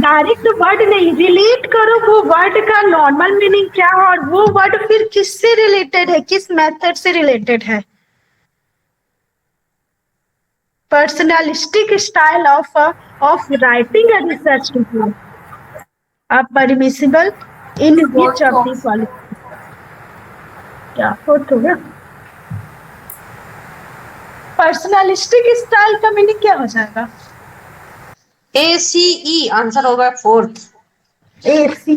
डायरेक्ट वर्ड नहीं, रिलेट करो वो वर्ड का नॉर्मल मीनिंग क्या है और वो वर्ड फिर किससे रिलेटेड है, किस मेथड से रिलेटेड है। Personalistic style of writing and research permissible in which of the quality. क्या फोर्थ हो गया? पर्सनलिस्टिक स्टाइल का मीनिंग क्या हो जाएगा? ACE आंसर होगा 4th। AC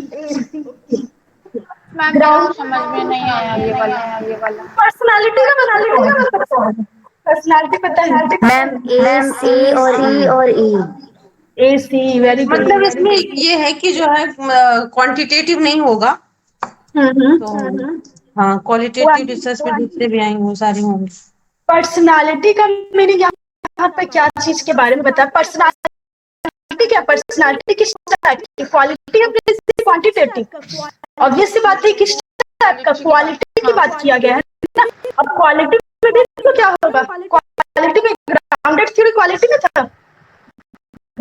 मैम मेरे समझ में नहीं आया ये वाला। पर्सनालिटी का मतलब पर्सनालिटी पता है मैम A C और E। AC very good. मतलब इसमें ये है कि जो है क्वांटिटेटिव नहीं होगा, तो हाँ क्वालिटेटिव रिसर्च में जितने भी आएंगे वो सारे होंगे। पर्सनालिटी का मीनिंग यहाँ पे क्या चीज के बारे में बता? पर्सनालिटी क्या? पर्सनालिटी किस टाइप की? क्वालिटी या क्वांटिटेटिव? ऑब्वियस सी बात है किस टाइप का, क्वालिटी की बात किया गया है ना। अब क्वालिटी में भी तो क्या होगा, क्वालिटी में ग्राउंडेड थ्योरी क्वालिटी में था,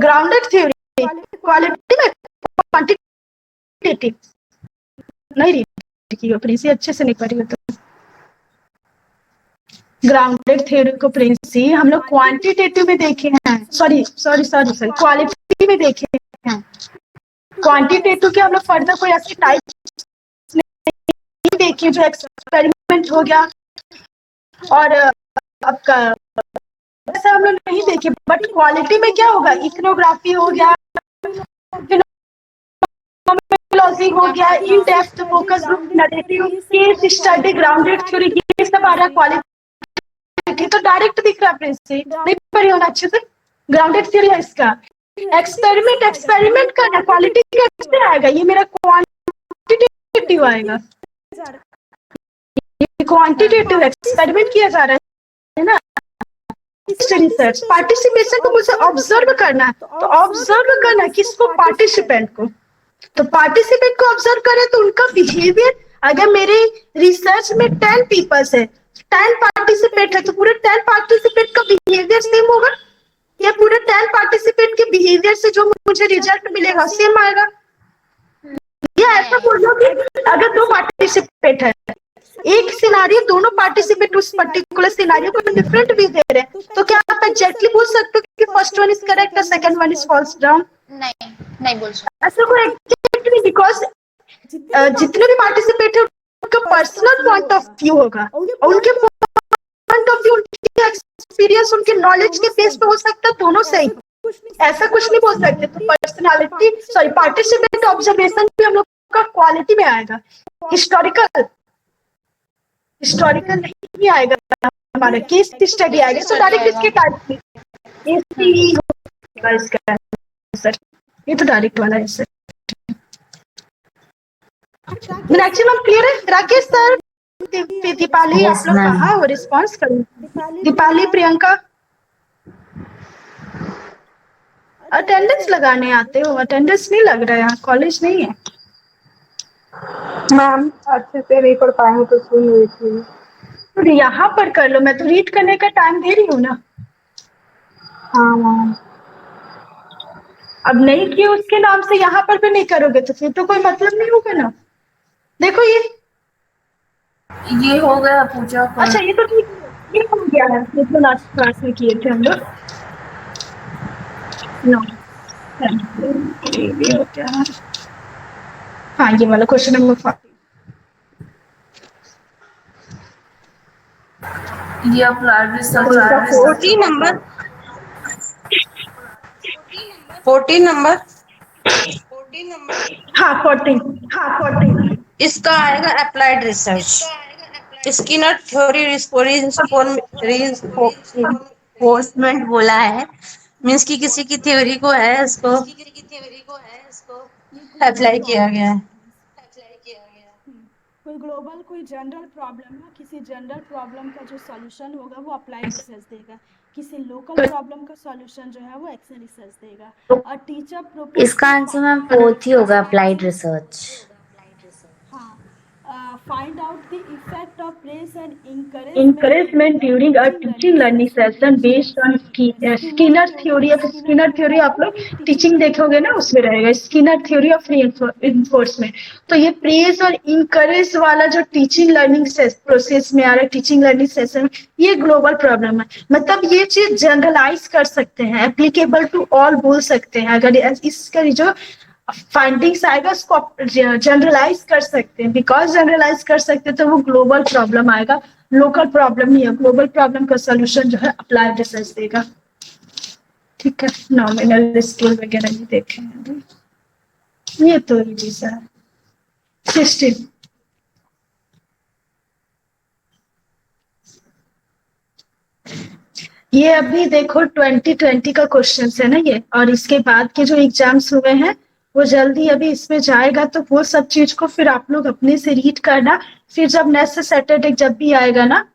ग्राउंडेड थ्योरी क्वालिटी में क्वांटिटेटिव नहीं रीड की हो प्रिंसी, अच्छे से नहीं पढ़ी हो तो। ग्राउंडेड थ्योरी को प्रिंसी हम लोग क्वांटिटेटिव में देखे हैं, सॉरी क्वालिटी में देखे हैं। क्वांटिटेटिव के हम लोग फर्दर कोई ऐसी टाइप नहीं देखी जो एक्सपेरिमेंट हो गया और आपका ऐसा हम लोग नहीं देखे। बट क्वालिटी में क्या होगा, इकोनोग्राफी हो गया, फिनोमेनोलॉजी हो गया, in depth focus group narrative, case study, grounded theory, ये सब आ रहा है क्वालिटी। तो डायरेक्ट दिख रहा है प्रिंसी, नहीं पढ़ी होना अच्छे से। ग्राउंडेड थ्योरी है इसका। एक्सपेरिमेंट करना क्वालिटी कैसे आएगा, ये मेरा क्वांटिटेटिव आएगा। क्वांटिटेटिव एक्सपेरिमेंट किया जा रहा है ना। रिसर्च पार्टिसिपेशन को मुझे ऑब्जर्व करना है, तो ऑब्जर्व करना किसको, पार्टिसिपेंट को। तो पार्टिसिपेंट को ऑब्जर्व करें तो उनका बिहेवियर, अगर मेरे रिसर्च में 10 पीपल्स है, 10 पार्टिसिपेंट है, तो पूरे 10 पार्टिसिपेंट का बिहेवियर सेम होगा या पूरे 10 पार्टिसिपेंट के बिहेवियर से जो मुझे रिजल्ट मिलेगा सेम आएगा। या ऐसा बोलो कि अगर 2 पार्टिसिपेंट है, एक सिनारियो, दोनों पार्टिसिपेंट उस पर्टिकुलर सिनारियो को डिफरेंट भी दे रहे हैं, तो क्या आप एग्जैक्टली बोल सकते हो कि फर्स्ट वन इज करेक्ट और second one is falls down? नहीं बोल सकते ऐसा कोई एग्जैक्टली, बिकॉज जितने भी पार्टिसिपेट है उनका पर्सनल पॉइंट ऑफ व्यू होगा और उनके पॉइंट ऑफ व्यू, उनके एक्सपीरियंस, उनके नॉलेज के बेस पे हो सकता है दोनों सही। ऐसा कुछ नहीं बोल सकते। तो पर्सनालिटी पार्टिसिपेंट ऑब्जर्वेशन भी हम लोग का क्वालिटी में आएगा। हिस्टोरिकल नहीं आएगा, हमारा केस स्टडी आएगा। तो डायरेक्ट इसके टाइप में इसका सर, ये तो डायरेक्ट वाला है सर। मैक्सिमम क्लियर है राकेश सर? दीपाली आप लोग कहाँ हो, रिस्पॉन्स करो। दीपाली, प्रियंका अटेंडेंस लगाने आते हो? अटेंडेंस नहीं लग रहा है यहाँ, कॉलेज नहीं है। मैम अच्छे से नहीं पढ़ पाए हूँ तो सुन रही थी। तो यहाँ पर कर लो, मैं तो रीड करने का टाइम दे रही हूँ ना। हाँ मैम। अब नहीं किए उसके नाम से यहाँ पर भी नहीं करोगे तो फिर तो कोई मतलब नहीं होगा ना। देखो ये हो गया पूजा का। अच्छा ये तो ठीक, ये हो गया है, ये तो लास्ट क्लास में किए थे हम लोग। नो ये भी हो गया। हाँ ये वाला क्वेश्चन नंबर 40। ये अप्लाइड रिसर्च 14 नंबर हाँ 14 इसका आएगा applied research. Skinner theory reinforcement बोला है, मीन्स कि किसी की थ्योरी को है उसको अप्लाई किया गया है। कोई ग्लोबल कोई जनरल प्रॉब्लम है, किसी जनरल प्रॉब्लम का जो सॉल्यूशन होगा वो अप्लाइड रिसर्च देगा, किसी लोकल प्रॉब्लम का सॉल्यूशन जो है वो एक्शन रिसर्च देगा। और टीचर इसका आंसर मैम 4th ही होगा, applied research. find out the effect of praise and encouragement during a teaching learning session based on Skinner theory। of Skinner theory आप लोग टीचिंग देखोगे ना उसमें रहेगा Skinner theory of reinforcement। तो ये प्रेज और इंकरेज वाला जो टीचिंग लर्निंग प्रोसेस में आ रहा है, टीचिंग लर्निंग सेशन, ये ग्लोबल प्रॉब्लम है। मतलब ये चीज जनरलाइज कर सकते हैं, एप्लीकेबल टू ऑल बोल सकते हैं। अगर इसका जो फाइंडिंग्स आएगा उसको जनरलाइज कर सकते हैं। बिकॉज जनरलाइज कर सकते हैं तो वो ग्लोबल प्रॉब्लम आएगा, लोकल प्रॉब्लम नहीं है। ग्लोबल प्रॉब्लम का सोल्यूशन जो है अप्लाइड रिसर्च देगा। ठीक है, नॉमिनल स्केल वगैरह नहीं देखे हैं, ये तो इजी सा है। 16 ये अभी देखो 2020 का क्वेश्चन है ना ये, और इसके बाद के जो एग्जाम्स हुए हैं वो जल्दी अभी इसमें जाएगा। तो वो सब चीज को फिर आप लोग अपने से रीड करना। फिर जब नेक्स्ट सैटरडे जब भी आएगा ना,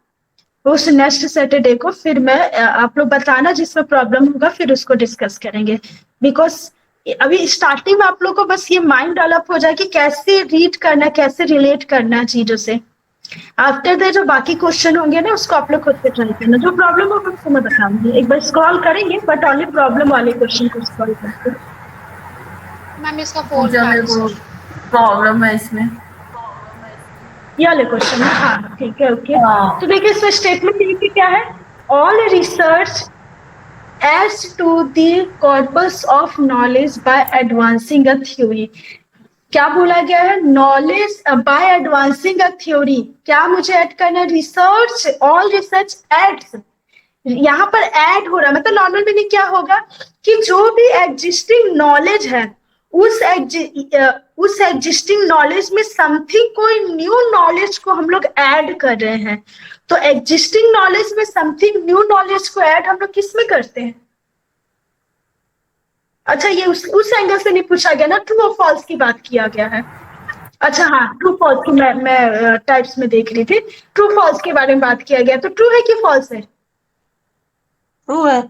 उस नेक्स्ट सैटरडे को फिर मैं आप लोग बताना जिसमें प्रॉब्लम होगा, फिर उसको डिस्कस करेंगे। बिकॉज अभी स्टार्टिंग में आप लोग को बस ये माइंड डेवलप हो जाए कि कैसे रीड करना, कैसे रिलेट करना है चीजों से। आफ्टर दैट जो बाकी क्वेश्चन होंगे ना उसको आप लोग खुद से ट्राई करना, जो प्रॉब्लम होगा उसको मैं बताऊंगी, एक बार स्क्रॉल करेंगे बट ओनली प्रॉब्लम वाले क्वेश्चन को स्क्रॉल करते हैं। मैम इसका फोर्थ पूजा मेरे को प्रॉब्लम है इसमें। ये वाले क्वेश्चन है, हाँ ठीक है ओके। तो देखिए इसमें स्टेटमेंट लिखी क्या है, all research adds to the corpus of knowledge by advancing a theory. क्या बोला गया है, knowledge by advancing a theory, क्या मुझे ऐड करना है, रिसर्च, ऑल रिसर्च एड्स, यहाँ पर ऐड हो रहा है मतलब नॉर्मल मीनिंग क्या होगा कि जो भी एग्जिस्टिंग नॉलेज है उस एग्जिस्टिंग नॉलेज में समथिंग, कोई न्यू नॉलेज को हम लोग ऐड कर रहे हैं। तो एग्जिस्टिंग नॉलेज में समथिंग न्यू नॉलेज को ऐड हम लोग किस में करते हैं। अच्छा ये उस एंगल से नहीं पूछा गया ना, ट्रू और फॉल्स की बात किया गया है। अच्छा हाँ ट्रू फॉल्स की मैं टाइप्स में देख रही थी, ट्रू फॉल्स के बारे में बात किया गया, तो ट्रू है कि फॉल्स है। ट्रू है।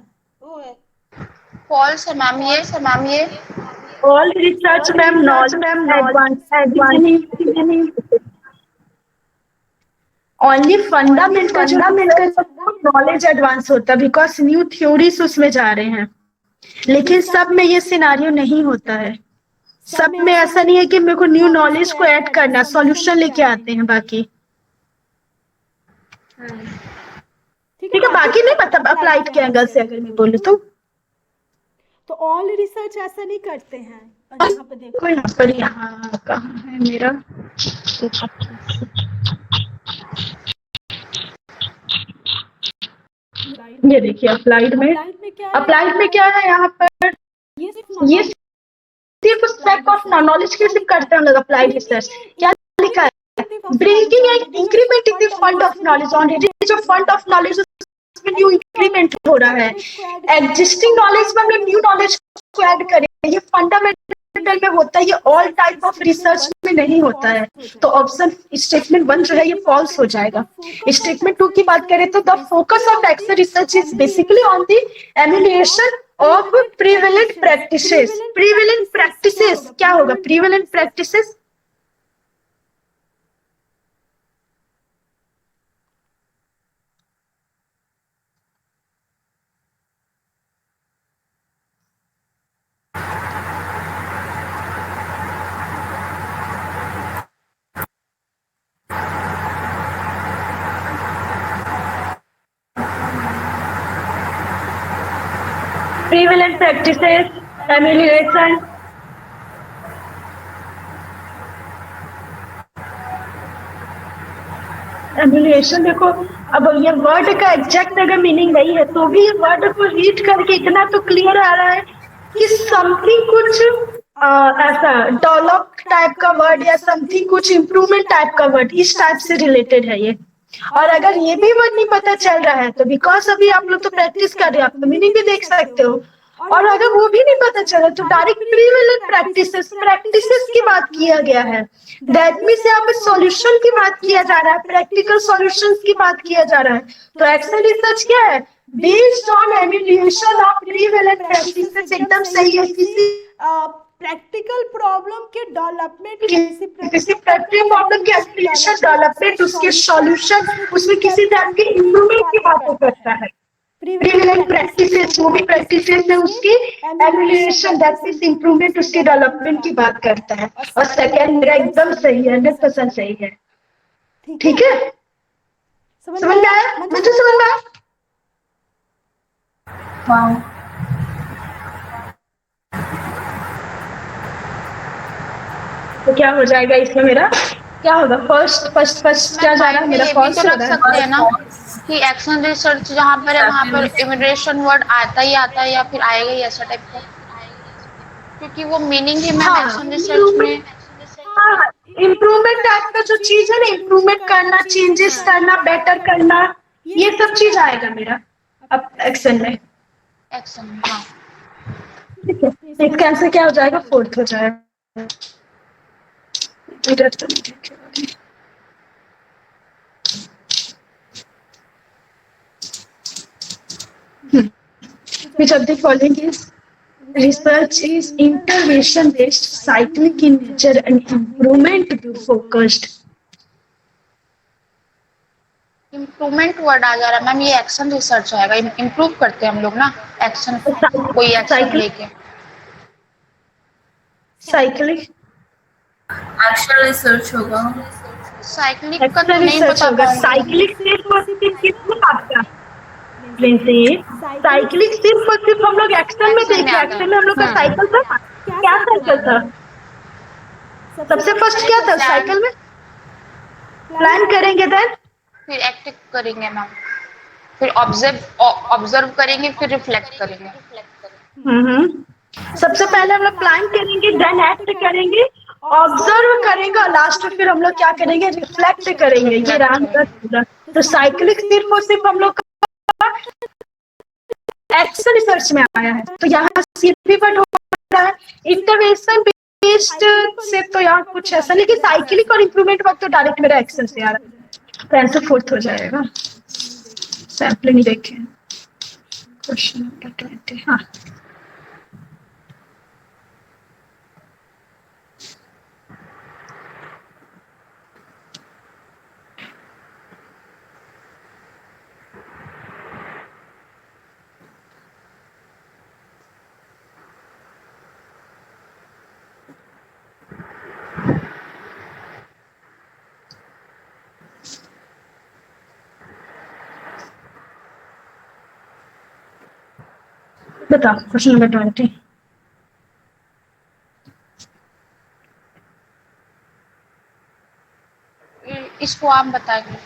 फॉल्स है मैम ये all research ma'am only fundamental knowledge advance होता है बिकॉज न्यू थ्योरीज उसमें जा रहे हैं, लेकिन सब में ये सिनारियो नहीं होता है। सब में ऐसा नहीं है कि मेरे को न्यू नॉलेज को ऐड करना, सॉल्यूशन लेके आते हैं बाकी। ठीक है बाकी नहीं मतलब अप्लाइड के एंगल से अगर मैं बोलूँ तो ऑल रिसर्च ऐसा नहीं करते हैं। यहाँ पे देखो, यहाँ पर, यहाँ कहाँ है मेरा, ये देखिए अप्लाइड में क्या है यहाँ पर, ये सिर्फ सेट ऑफ नॉलेज के सिर्फ करते हैं लोग अप्लाइड रिसर्च। क्या लिखा है, bringing an increment in the fund of knowledge, already जो फंड ऑफ नॉलेज उसमें न्यू इंक्रीमेंट हो रहा है। एग्जिस्टिंग नॉलेज में हम लोग न्यू नॉलेज को ऐड करें, ये फंडामेंटल में होता है, ये ऑल टाइप ऑफ रिसर्च में नहीं होता है। तो ऑप्शन स्टेटमेंट 1 जो है ये फॉल्स हो जाएगा। स्टेटमेंट 2 की बात करें तो the focus of excel research is basically on the emulation of prevalent practices. Prevalent practices क्या होगा, prevalent practices prevalent practices, amelioration, emulation. देखो अब ये वर्ड का एग्जैक्ट अगर मीनिंग नहीं है तो भी वर्ड को रीड करके इतना तो क्लियर आ रहा है कि समथिंग कुछ ऐसा डेवलप टाइप का वर्ड या समथिंग कुछ इम्प्रूवमेंट टाइप का वर्ड, इस टाइप से रिलेटेड है ये। और अगर ये भी वर्ड नहीं पता चल रहा है तो बिकॉज अभी आप लोग तो प्रैक्टिस कर रहे हो, आप तो मीनिंग भी देख सकते हो। और अगर वो भी नहीं पता चला तो डायरेक्ट प्रीवेलेंट प्रैक्टिसेस की बात किया गया है। दैट मींस यहाँ पे सॉल्यूशन की बात किया जा रहा है, प्रैक्टिकल सॉल्यूशंस की बात किया जा रहा है। तो एक्सेल रिसर्च क्या है, based on emulation of prevalent practices, एकदम सही है। किसी प्रैक्टिकल प्रॉब्लम के डेवलपमेंट, किसी प्रैक्टिकल प्रॉब्लम के एप्लीकेशन डेवलपमेंट, उसके सॉल्यूशन, उसमें किसी टाइप के इम्प्रूवमेंट की बात करता है। प्रीवेलेंट प्रैक्टिसेस वो भी प्रैक्टिसेस है, उसकी एम्यूलेशन दैट मींस इम्प्रूवमेंट, उसके डेवलपमेंट की बात करता है। और सेकंड मेरा एकदम सही है, 100% सही है। ठीक है समझ में आया, मुझे समझ में आया। तो क्या हो जाएगा इसमें, मेरा क्या होगा, फर्स्ट क्या जा रहा है मेरा, फर्स्ट रख सकते हैं ना कि एक्शन रिसर्च जहाँ पर है वहाँ पर इमिग्रेशन वर्ड आता ही आता है या फिर आएगा ही ऐसा टाइप का, क्योंकि वो मीनिंग ही मैम एक्शन रिसर्च में इम्प्रूवमेंट टाइप का जो चीज है ना, इम्प्रूवमेंट करना, चेंजेस करना, बेटर करना, ये सब चीज आएगा मेरा अब एक्शन में। एक्शन हाँ ठीक है, इसका आंसर क्या हो जाएगा, फोर्थ हो जाएगा। इधर तो which of the following is research is intervention based, cyclic in nature and improvement focused. Improvement word आ जा रहा है मैम, ये एक्शन रिसर्च आएगा, इम्प्रूव करते हैं हम लोग ना, एक्शन, कोई एक्शन लेके। साइक्लिक एक्शन रिसर्च होगा। साइक्लिक का एक्शन तो नहीं रिसर्च बता होगा। पाऊंगी। साइक्लिक सिर्फ और सिर्फ किसमें आता है? साइक्लिक सिर्फ और सिर्फ हम लोग एक्शन में एक्शन में देखे, आ एक्शन में हम लोग का गए। साइकिल था। क्या साइकिल था? सबसे फर्स्ट क्या था साइकिल में? प्लान करेंगे देन फिर एक्ट करेंगे मैम, फिर ऑब्जर्व करेंगे, फिर रिफ्लेक्ट करेंगे। सबसे पहले हम लोग प्लान करेंगे, देन एक्ट करेंगे, ऑब्जर्व करेंगे और लास्ट में फिर हम लोग क्या करेंगे? रिफ्लेक्ट करेंगे। ये रहा हमारा पूरा। तो साइक्लिक सिर्फ और सिर्फ हम लोग का एक्शन रिसर्च में आया है। तो यहाँ सीपी वर्ड हो रहा है, इंटरवेंशन बेस्ड से तो यहाँ कुछ ऐसा, लेकिन साइक्लिक और इम्प्रूवमेंट वर्ड तो डायरेक्ट मेरा एक्शन से आ रहा है। तो आंसर फोर्थ हो जाएगा। सैम्पलिंग देखें, क्वेश्चन नंबर 20। हाँ, बताओ क्वेश्चन नंबर 20। इसको आप बताइए।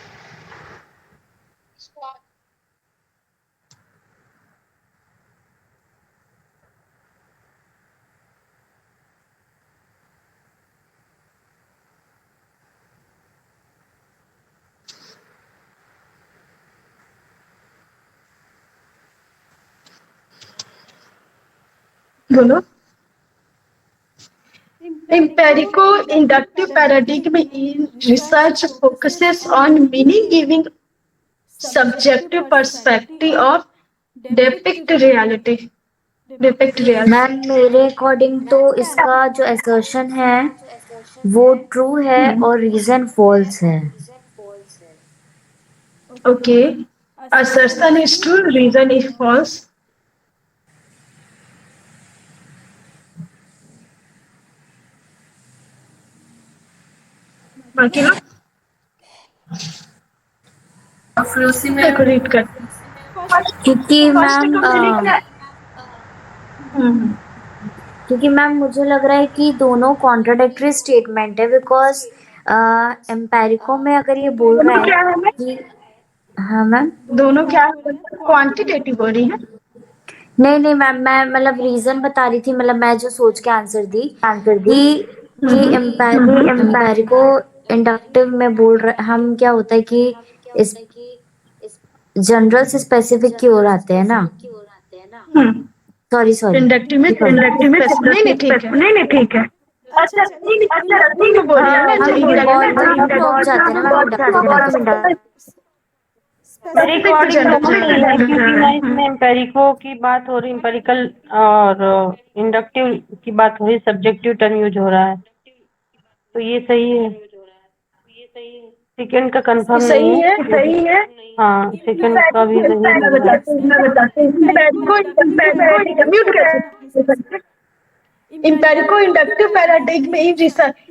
बोलो। Empirico-inductive paradigm in research focuses on meaning-giving subjective perspective of depict reality. Ma'am मेरे अकॉर्डिंग तो इसका जो असर्शन है वो ट्रू है और रीजन फॉल्स है। Okay. Assertion is true, reason is false. बाकी लोग और फिर उसी में देखो रीड करते क्योंकि मैम क्योंकि मैम मुझे लग रहा है कि दोनों कॉन्ट्राडिक्टरी स्टेटमेंट है, बिकॉज एम्पेरिको में अगर ये बोल रहा है कि हाँ मैम, दोनों क्या क्वांटिटेटिव हो रही है। नहीं मैम, मैं मतलब रीजन बता रही थी, मतलब मैं जो सोच के आंसर दी कि एम्पेरिको इंडक्टिव में बोल रहे हम, क्या होता है कि इस जनरल से स्पेसिफिक की ओर आते हैं ना। सॉरी इंडक्टिव में नहीं ठीक है, नहीं ठीक है। अच्छा नहीं बोल रही है ना, क्योंकि ना इसमें एम्पेरिको की बात हो रही, एम्पेरिकल और इंडक्टिव की बात हो रही, सब्जेक्टिव टर्म यूज हो रहा है, तो ये सही है। सेकंड का कंफर्म नहीं है। सही है। हाँ, सेकंड का भी सही है। मैं बताती हूँ। इम्पेरिको इंडक्टिव पैराडिग्म में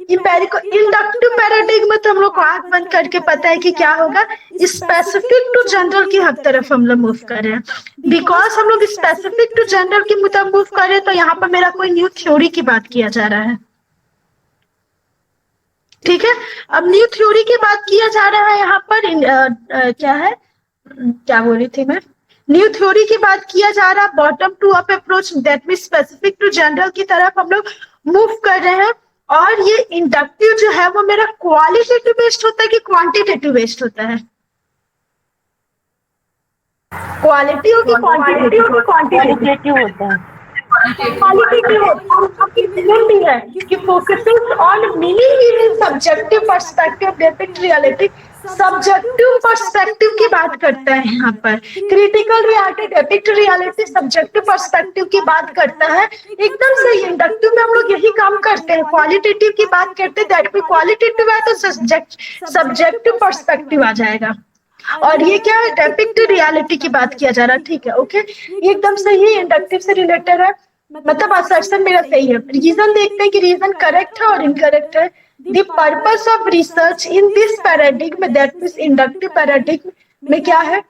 इम्पेरिको इंडक्टिव पैराडिग्म में तो हम लोग को आंख बंद करके पता है कि क्या होगा, स्पेसिफिक टू जनरल की हर तरफ हम लोग मूव कर रहे हैं। बिकॉज हम लोग स्पेसिफिक टू जनरल की मुताबिक मूव कर रहे हैं, तो यहाँ पर मेरा कोई न्यू थ्योरी की बात किया जा रहा है। ठीक है, अब न्यू थ्योरी की बात किया जा रहा है यहाँ पर। क्या है, क्या बोल रही थी मैं? न्यू थ्योरी की बात किया जा रहा है, bottom to up approach, that mean specific to general की तरफ हम लोग मूव कर रहे हैं। और ये इंडक्टिव जो है वो मेरा क्वालिटेटिव बेस्ड होता है कि क्वांटिटेटिव बेस्ड होता है? क्वालिटी होगी, क्वांटिटेटिव होता है। क्वालिटेटिव है कि focusing on meaning in subjective perspective depict reality. Subjective perspective की बात करता है यहाँ पर। Critical reality depict reality subjective perspective की बात करता है। एकदम सही। इंडक्टिव में हम लोग यही काम करते हैं, क्वालिटेटिव की बात करते हैं, दैट भी क्वालिटेटिव है तो सब्जेक्टिव पर्सपेक्टिव आ जाएगा। और ये क्या है, डेपिक्ट रियलिटी की बात किया जा रहा है, ठीक है, ओके, ये एकदम सही है, इंडक्टिव से रिलेटेड है, मतलब असर्शन मेरा सही है। रीजन देखते हैं कि रीजन करेक्ट है और इनकरेक्ट है। The purpose of research in this paradigm, that means inductive paradigm में क्या है,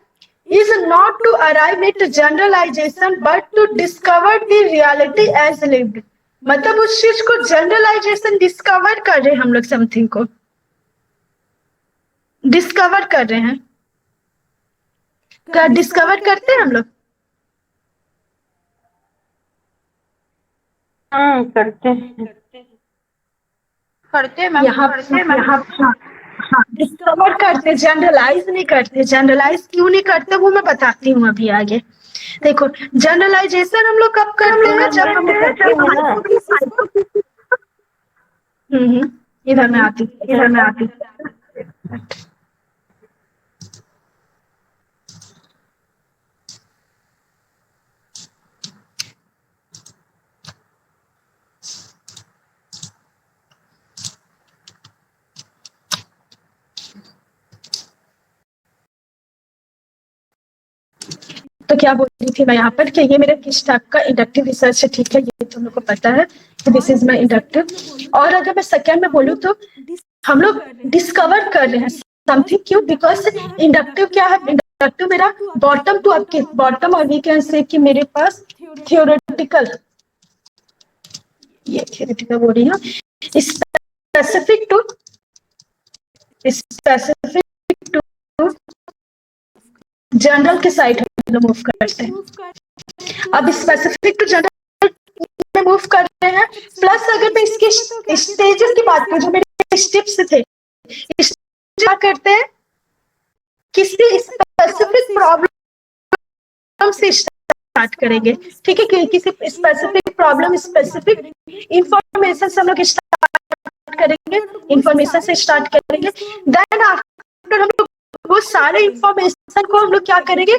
is not to arrive at generalization but to discover the reality as lived। मतलब उस चीज को जनरलाइजेशन डिस्कवर कर रहे हैं हम लोग, समथिंग को डिस्कवर कर रहे हैं। क्या डिस्कवर करते हैं हम लोग? करते हैं। करते हैं मैम, यहाँ हाँ डिस्कवर करते, जनरलाइज नहीं करते। जनरलाइज क्यों नहीं करते वो मैं बताती हूँ अभी आगे। देखो जनरलाइजेशन हम लोग कब करते हैं, जब हम इधर में आती तो क्या बोल रही थी मैं यहाँ पर कि ये मेरा किस टाइप का इंडक्टिव रिसर्च है, ठीक है, ये तुम लोग को पता है कि दिस इज माय इंडक्टिव। और अगर मैं सेकेंड में बोलूँ तो हम लोग डिस्कवर कर रहे हैं समथिंग, क्यों, बिकॉज इंडक्टिव क्या है, इंडक्टिव मेरा बॉटम टू अप, बॉटम, और वी कैन से कि मेरे पास थियोरेटिकल, ये थियोरेटिकल बोल रही हूँ, स्पेसिफिक टू जनरल के साइड मूव करते हैं। अब स्पेसिफिक टू जनरल में मूव कर रहे हैं, प्लस अगर मैं इसके स्टेजेस की बात करूं, जो मेरे स्टेप्स थे, क्या करते हैं, किसी स्पेसिफिक प्रॉब्लम से स्टार्ट करेंगे, ठीक है, किसी स्पेसिफिक प्रॉब्लम, स्पेसिफिक इंफॉर्मेशन से हम लोग स्टार्ट करेंगे, इंफॉर्मेशन से स्टार्ट करेंगे। देन आफ्टर हम लोग वो सारे इंफॉर्मेशन को हम लोग क्या करेंगे,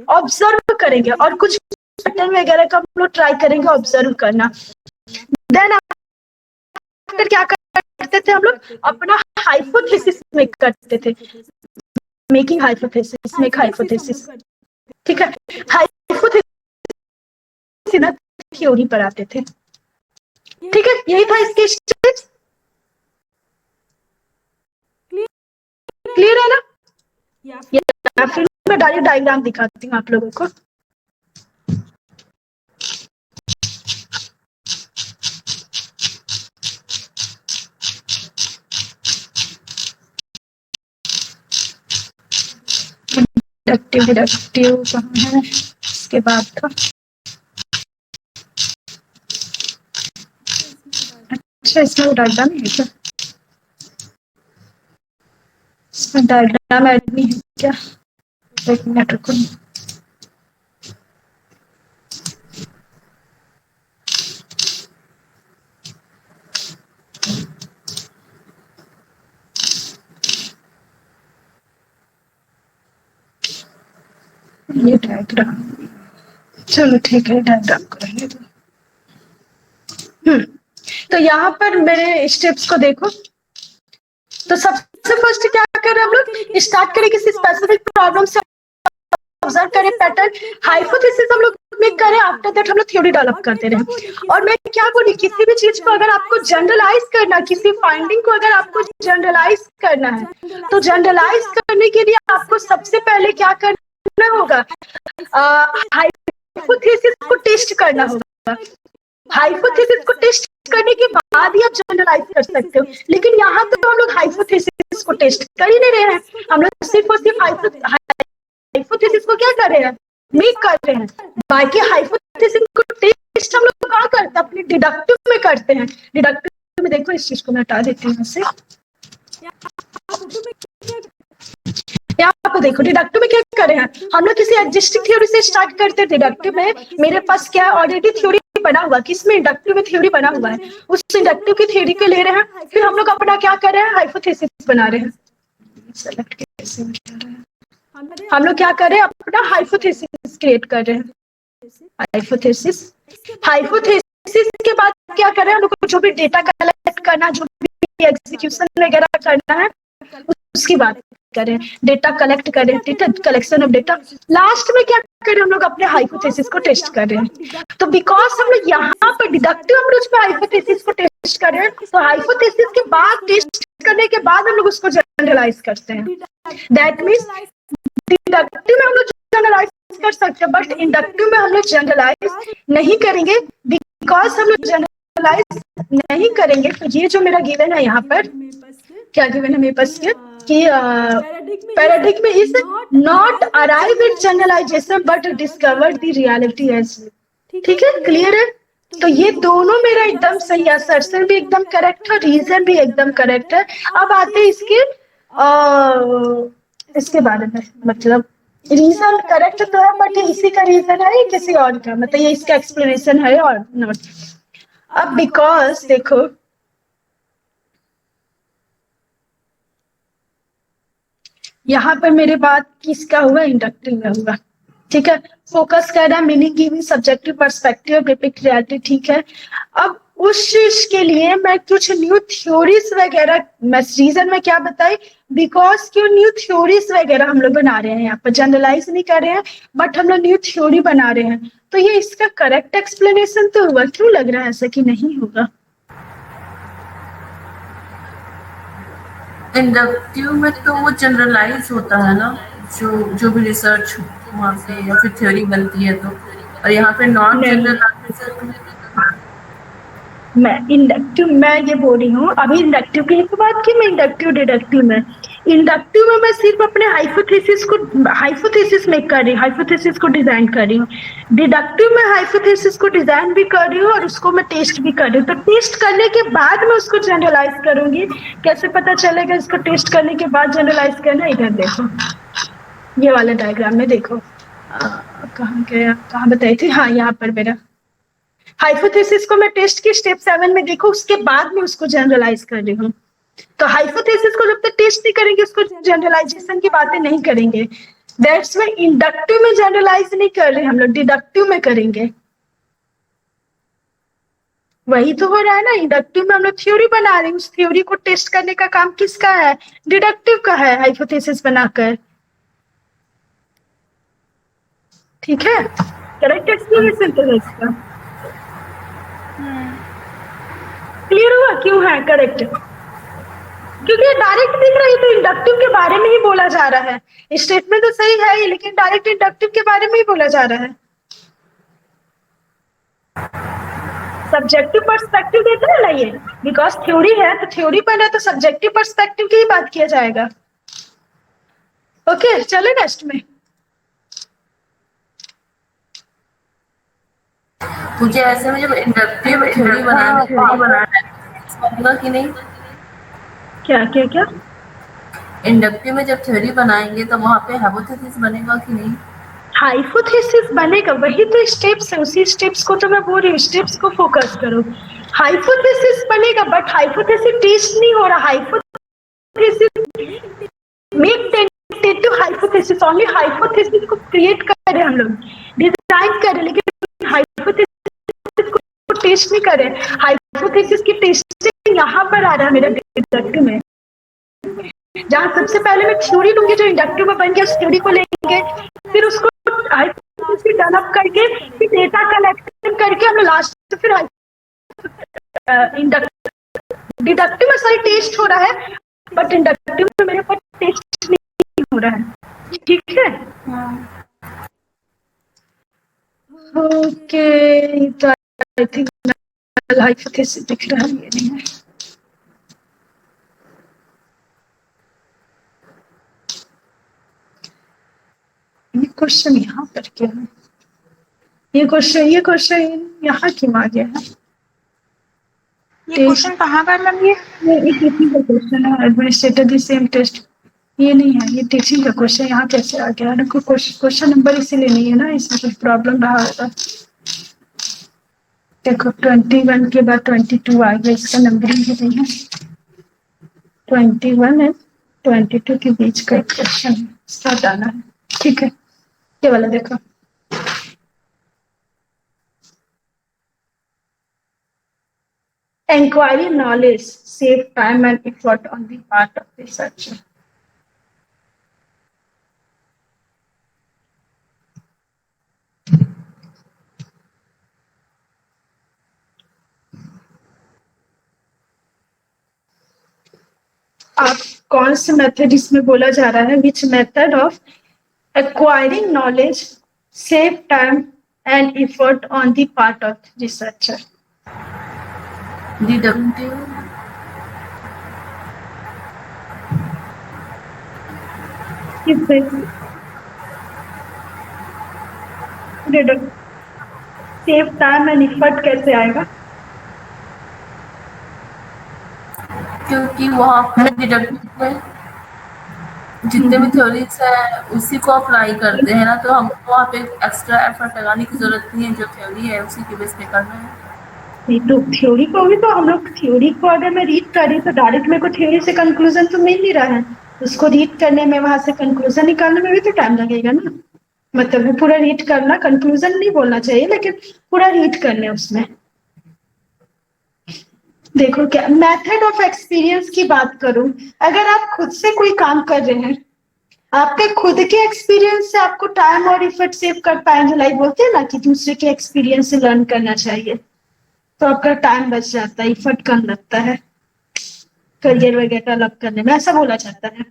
ऑब्जर्व करेंगे, और कुछ पैटर्न वगैरह का हम लोग ट्राई करेंगे ऑब्जर्व करना। देन आफ्टर क्या करते थे हम लोग, अपना हाइपोथेसिस में करते थे, मेकिंग हाइपोथेसिस, मेक हाइपोथेसिस, ठीक है, हाइपोथेसिस ना थ्योरी पर आते थे, ठीक है, यही था इसके स्टेप्स। क्लियर है ना? या फिर मैं डायग्राम दिखाती हूँ आप लोगों को। डिडक्टिव कहाँ है, इसके बाद था, अच्छा इसमें डायग्राम है क्या, इसमें डायग्राम ऐड नहीं है क्या, एक मिनट रुको। ये डायग्राम, चलो ठीक है, डायग्राम को रहने दो। तो यहाँ पर मेरे स्टेप्स को देखो, तो सबसे फर्स्ट क्या करें हम लोग, स्टार्ट करें किसी स्पेसिफिक प्रॉब्लम से, ऑब्जर्व करें पैटर्न, हाइपोथेसिस हम लोग मेक करें, आफ्टर दैट हम लोग थ्योरी डेवलप करते रहे। और मैं क्या बोली, किसी भी चीज को अगर आपको जनरलाइज करना, किसी फाइंडिंग को अगर आपको जनरलाइज करना है, तो जनरलाइज करने के लिए आपको सबसे पहले क्या करना होगा, हाइपोथेसिस को टेस्ट करना होगा। हाइपोथेसिस को टेस्ट करने के बाद ही आप जनरलाइज कर सकते हो, लेकिन यहाँ तो हम लोग हाइपोथेसिस को टेस्ट कर ही नहीं रहे हैं, हम लोग सिर्फ और सिर्फ हाइपोथेसिस को क्या कर रहे हैं, मेक कर रहे हैं। बाकी हाइपोथेसिस को टेस्ट हम लोग कहाँ करते हैं, अपने डिडक्टिव में करते हैं। डिडक्टिव में देखो, इस चीज को मैं हटा देती हूँ से, यहाँ पे देखो डिडक्टिव में क्या कर रहे हैं हम लोग, किसी एग्जिस्टिंग थ्योरी से स्टार्ट करते हैं। डिडक्टिव में मेरे पास क्या ऑलरेडी थ्योरी बना हुआ, किसमें, इंडक्टिव में थ्योरी बना हुआ है, उस इंडक्टिव की थ्योरी को ले रहे हैं, फिर हम लोग अपना क्या कर रहे हैं, हाइपोथेसिस बना रहे हैं। सेलेक्ट कैसे बना रहे हैं, हम लोग क्या कर रहे हैं, अपना हाइपोथेसिस क्रिएट कर रहे हैं। हाइपोथेसिस के बाद क्या कर रहे हैं, हम लोग को जो भी डेटा कलेक्ट करना, जो भी एग्जीक्यूशन वगैरह करना है, उसकी बात करें, डेटा कलेक्ट करें, data collection of data, last में क्या करें हम लोग अपने हाइपोथेसिस को टेस्ट कर रहे हैं। तो बिकॉज हम लोग यहाँ पर डिडक्टिव अप्रोच पे हाइपोथेसिस को टेस्ट कर रहे हैं, तो हाइपोथेसिस के बाद टेस्ट करने के बाद हम लोग उसको जनरलाइज करते हैं। दैट मीन्स डिडक्टिव में हम लोग जनरलाइज कर सकते हैं, बट इंडक्टिव में हम लोग जनरलाइज नहीं करेंगे। बिकॉज हम लोग जनरलाइज नहीं करेंगे, तो ये जो मेरा गिवन है यहाँ पर, क्या गिवन है मेरे पास कि paradigm is not arrive at generalization but discover the reality as. ठीक है, क्लियर है? तो ये दोनों मेरा एकदम सही है, असर्शन भी एकदम करेक्ट है, रीजन भी एकदम करेक्ट है। अब आते हैं इसके बारे में, मतलब रीजन करेक्ट तो है, बट इसी का रीजन है किसी और का, मतलब ये इसका एक्सप्लेनेशन है और नॉट। अब बिकॉज देखो, यहाँ पर मेरे बात किसका हुआ, इंडक्टिव में हुआ। ठीक है, फोकस कर रहा है meaning giving subjective perspective depict reality. ठीक है, अब उस चीज के लिए मैं कुछ न्यू थ्योरीज वगैरह, मैं रीजन में क्या बताई, बिकॉज क्यों न्यू थ्योरीज वगैरह हम लोग बना रहे हैं, यहाँ पर जनरलाइज नहीं कर रहे हैं, बट हम लोग न्यू थ्योरी बना रहे हैं। तो ये इसका करेक्ट एक्सप्लेनेशन तो हुआ, क्यों लग रहा है ऐसा कि नहीं होगा? इंडक्टिव में तो वो जनरलाइज होता है ना, जो भी रिसर्च वहाँ पे या फिर थ्योरी बनती है तो, और यहाँ पे नॉन जनरलाइज। मैं इंडक्टिव, मैं ये बोल रही हूँ अभी इंडक्टिव की तो बात की, मैं इंडक्टिव डिडक्टिव में, इंडक्टिव में मैं सिर्फ अपने हाइपोथेसिस में कर रही हूँ, हाइपोथेसिस को डिजाइन कर रही हूँ। डिडक्टिव में हाइपोथेसिस को डिजाइन भी कर रही हूँ और उसको मैं टेस्ट भी कर रही हूँ। तो टेस्ट करने के बाद मैं उसको जनरलाइज करूंगी। कैसे पता चलेगा इसको टेस्ट करने के बाद जनरलाइज करना? इधर देखो, ये वाले डायग्राम में देखो, कहाँ बताई थी, हाँ यहाँ पर मेरा हाइपोथेसिस को मैं टेस्ट की स्टेप 7 में देखो, उसके बाद में उसको जनरलाइज कर रही हूँ। तो हाइपोथेसिस को जब तक टेस्ट नहीं करेंगे उसको जनरलाइजेशन की बातें नहीं करेंगे। दैट्स व्हाई इंडक्टिव में जनरलाइज नहीं कर रहे हम लोग, डिडक्टिव में करेंगे। वही तो हो रहा है ना, इंडक्टिव में हम लोग थ्योरी बना रहे हैं, उस थ्योरी को टेस्ट करने का काम किसका है? डिडक्टिव का है, हाइपोथेसिस बनाकर। ठीक है, करेक्ट एक्सप्लेनेशन तो है इसका। क्लियर हुआ क्यों है करेक्ट? क्योंकि डायरेक्ट दिख रही, तो इंडक्टिव के बारे में ही बोला जा रहा है। स्टेटमेंट तो सही है ही, लेकिन डायरेक्ट इंडक्टिव के बारे में ही बोला जा रहा है। सब्जेक्टिव पर्सपेक्टिव देता है ना ये, बिकॉज थ्योरी है, तो थ्योरी पर है तो सब्जेक्टिव पर्सपेक्टिव की ही बात किया जाएगा। ओके, चलो नेक्स्ट में। मुझे ऐसे में जब इंडक्टिव थ्योरी बनाना है कि नहीं? क्या क्या क्या? इंडक्टिव में जब थ्योरी बनाएंगे तो वहाँ पे हाइपोथेसिस बनेगा कि नहीं? हाइपोथेसिस बनेगा, वही तो स्टेप्स है, उसी स्टेप्स को तो मैं बोल रही हूँ, स्टेप्स को फोकस करो। हाइपोथेसिस बनेगा, बट हाइपोथेसिस टेस्ट नहीं हो रहा। Hypothesis make tentative hypothesis, only hypothesis को क्रिएट कर रहे हम लोग, डिजाइन कर रहे, लेकिन हाइपोथेसिस को टेस्ट नहीं कर रहे। हाइपोथेसिस की टेस्टिंग यहाँ पर आ रहा है मेरा डिडक्टिव में, जहाँ सबसे पहले मैं थ्योरी लूंगी जो इंडक्टिव में बन गया, उस थ्योरी को लेंगे, फिर उसको हाइपोथेसिस डेवलप करके, फिर डेटा कलेक्शन करके हम लास्ट फिर डिडक्टिव में सारी टेस्ट हो रहा है, बट इंडक्टिव में मेरे पास टेस्ट नहीं हो रहा है। ठीक है, ओके, तो आई थिंक हाइपोथेसिस दिख रहा है, ये नहीं है। ये क्वेश्चन यहाँ पर क्या है? ये क्वेश्चन यहाँ क्यों आ गया है? ये क्वेश्चन कहाँ का मैम? ये टीचिंग का क्वेश्चन है, एडमिनिस्ट्रेटर द सेम टेस्ट। ये नहीं है, ये टीचिंग का क्वेश्चन यहाँ कैसे आ गया? क्वेश्चन नंबर इसीलिए नहीं है ना, इसमें कुछ प्रॉब्लम रहा होगा। देखो 21 के बाद 22 आ गया, इसका नंबरिंग भी नहीं है। 21 है 22 के बीच का एक क्वेश्चन है, इसका डाला है। ठीक है, ये वाला देखो, enquiry knowledge save time and effort on the part of researcher. आप कौन से मेथड इसमें बोला जा रहा है, which method of acquiring knowledge save time and effort on the part of researcher? Deductive save time and effort कैसे आएगा? क्योंकि वहाँ पे डिडक्टिव में जितने भी थ्योरीज है उसी को अप्लाई करते हैं ना, तो हमको वहाँ पे एक्स्ट्रा एफर्ट लगाने की जरूरत नहीं है, जो थ्योरी है उसी के बेस पे करना है। नहीं तो थ्योरी को भी तो हम लोग थ्योरी को अगर मैं रीड कर रही तो डायरेक्ट मेरे को थ्योरी से कंक्लूजन तो मिल नहीं रहा है, उसको रीड करने में वहां से कंक्लूजन निकालने में भी तो टाइम लगेगा ना। मतलब वो पूरा रीड करना, कंक्लूजन नहीं बोलना चाहिए लेकिन पूरा रीड करने उसमें। देखो क्या मेथड ऑफ एक्सपीरियंस की बात करूं, अगर आप खुद से कोई काम कर रहे हैं, आपके खुद के एक्सपीरियंस से आपको टाइम और इफर्ट सेव कर पाएंगे, लाइक बोलते हैं ना कि दूसरे के एक्सपीरियंस से लर्न करना चाहिए, तो आपका टाइम बच जाता है, इफर्ट कम लगता है करियर वगैरह डेवलप करने में, ऐसा बोला जाता है।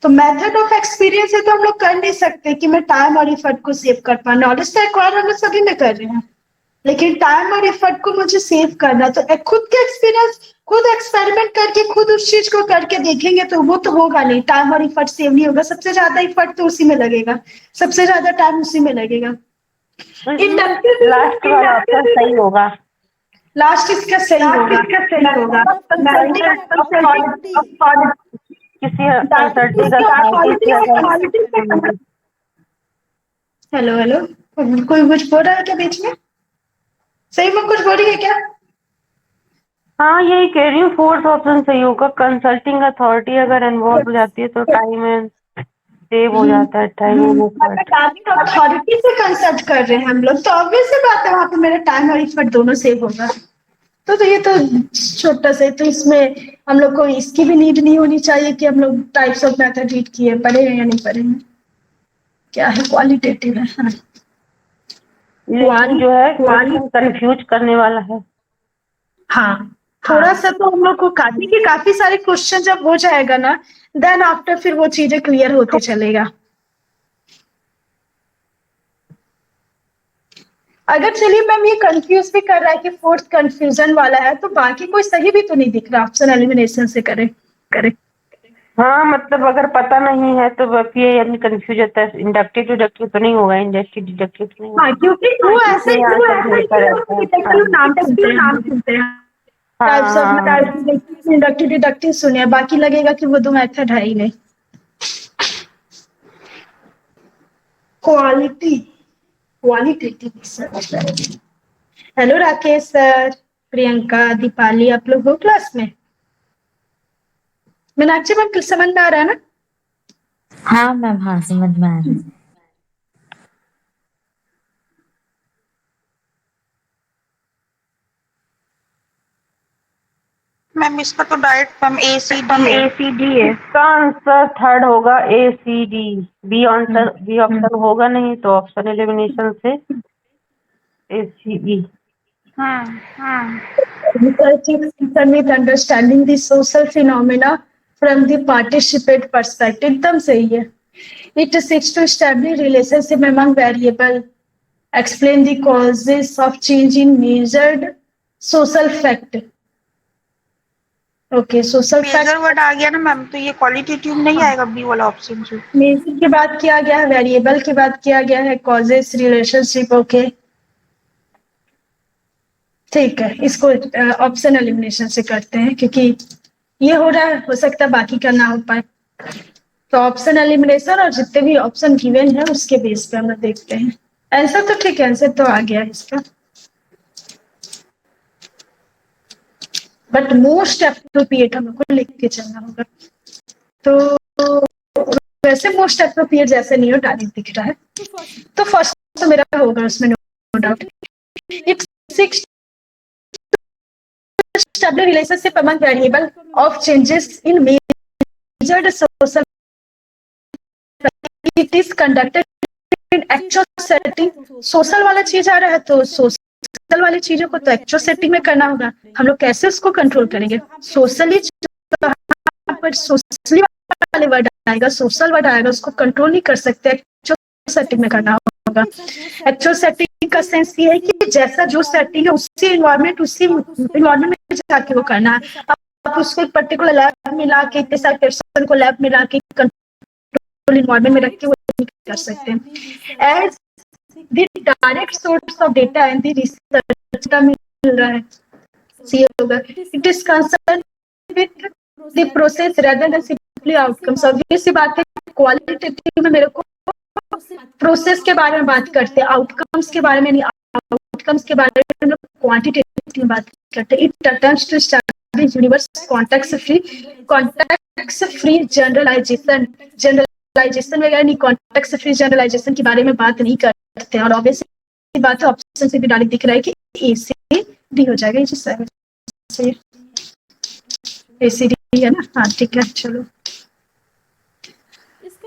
तो मेथड ऑफ एक्सपीरियंस है तो हम लोग कर नहीं सकते कि मैं टाइम और इफर्ट को सेव कर पाऊँ। नॉलेज तो एक्वायर हम लोग सभी में कर रहे हैं, लेकिन टाइम और इफर्ट को मुझे सेव करना, तो खुद के एक्सपीरियंस, खुद एक्सपेरिमेंट करके खुद उस चीज को करके देखेंगे तो वो तो होगा नहीं, टाइम और इफर्ट सेव नहीं होगा। सबसे ज्यादा इफर्ट तो उसी में लगेगा, सबसे ज्यादा टाइम उसी में लगेगा। लास्ट वाला ऑप्शन सही होगा। लास्ट इसका सही होगा, किसी कंसल्टिंग का हेलो हेलो, कोई कुछ बोल रहा है क्या बीच में? सही में कुछ बोल रही है क्या? हाँ यही कह रही हूँ, फोर्थ ऑप्शन सही होगा। कंसल्टिंग अथॉरिटी अगर इन्वॉल्व हो जाती है तो टाइम एंड सेव हो जाता है, टाइम एंड एफर्ट। अथॉरिटी से कंसल्ट कर रहे हैं हम लोग तो ऑब्वियस सी बात है वहां पे मेरा टाइम और इफर्ट दोनों सेव होगा। तो ये तो छोटा सा, तो इसमें हम लोग को इसकी भी नीड नहीं होनी चाहिए कि हम लोग टाइप्स ऑफ मेथड रीड किए, पढ़े हैं या नहीं पढ़े हैं, क्या है क्वालिटेटिव है। हाँ। लेकिन जो है कंफ्यूज करने वाला है। हाँ थोड़ा सा तो हम लोग को काफी सारे क्वेश्चन जब हो जाएगा ना, देन आफ्टर फिर वो चीजें क्लियर होते चलेगा। अगर चलिए मैम ये कंफ्यूज भी कर रहा है कि फोर्थ कंफ्यूजन वाला है, तो बाकी कोई सही भी तो नहीं दिख रहा, ऑप्शन एलिमिनेशन से करे। हाँ मतलब अगर पता नहीं है तो बस ये यानी कंफ्यूज होता है। इंडक्टिव डिडक्टिव तो नहीं होगा, इंडक्टिव डिडक्टिव तो नहीं होगा। हाँ क्योंकि वो ऐसे नाम सुनते हैं, टाइप्स ऑफ इंडक्टिव डिडक्टिव सुने, बाकी लगेगा कि वो दो मेथड है ही नहीं। Qualitative research. Hello Rakesh sir, Priyanka, Deepali, आप लोग हो क्लास में? मीनाक्षी मैम समझ में आ रहा है ना? हाँ मैम, हाँ समझ में आ रहा है। मैम इसका तो डायरेक्ट मैम ACD है। इसका आंसर थर्ड होगा, ACD। B answer, B option होगा नहीं तो ऑप्शन एलिमिनेशन से ACE। Research is concerned with understanding the social phenomena from the participant perspective. एकदम सही है। It seeks to establish relationship among variable, explain the causes of change in measured social fact. Okay, social fact major word आ गया ना ma'am, तो ये qualitative नहीं आएगा बी वाला ऑप्शन से। मेजर के बाद किया गया है, वेरिएबल के बाद किया गया है कॉजेस, रिलेशनशिप। ओके ठीक है, इसको ऑप्शन एलिमिनेशन से करते हैं क्योंकि ये हो रहा है, हो सकता है बाकी का ना हो पाए। तो ऑप्शन एलिमिनेशन और जितने भी ऑप्शन गिवन है उसके बेस पे हम देखते हैं। आंसर तो ठीक है, आंसर तो आ गया इसका, बट मोस्ट एप्रोप्रिएट हम लोग को लिख के चलना होगा। तो वैसे मोस्ट एप्रोप्रिएट जैसे नहीं हो, डायरेक्ट दिख रहा है, तो फर्स्ट तो मेरा होगा उसमें, no doubt. It seeks establish relationship among variable of changes in measured social. It is conducted in actual setting. Social वाला चीज आ रहा है तो सोशल वाली चीजों को तो एक्चुअल सेटिंग में करना होगा। हम लोग कैसे उसको कंट्रोल करेंगे? सोशली यहाँ पर सोशली वाले वर्ड आएगा, सोशल वर्ड आएगा, उसको कंट्रोल नहीं कर सकते, एक्चुअल सेटिंग में करना होगा। एक्चुअल सेटिंग का सेंस ये है कि जैसा जो सेटिंग है उसी इन्वायरमेंट में जाके वो करना है। आप उसको एक पर्टिकुलर लैब मिला के, इतने सारे पर्सन को लैब मिला के कंट्रोल इन्वायरमेंट में रख के वो नहीं कर सकते। As the direct source of data and the research का मिल रहा है, सी होगा। It is concern with the process rather than simply outcomes. Obvious सी बात है, क्वालिटेटिव में मेरे को प्रोसेस के बारे में बात करते हैं, आउटकम्स के बारे में नहीं। आउटकम्स के बारे में हम लोग क्वांटिटेटिव में बात करते हैं। It attempts to establish universe context free generalization वगैरह नहीं, कॉन्टेक्स्ट फ्री जनरलाइजेशन के बारे में बात नहीं करते हैं। और ऑब्वियस बात है, ऑप्शन से भी डायरेक्ट दिख रहा है कि ए से डी हो जाएगा। ये जो ए से डी है ना, हाँ ठीक है। चलो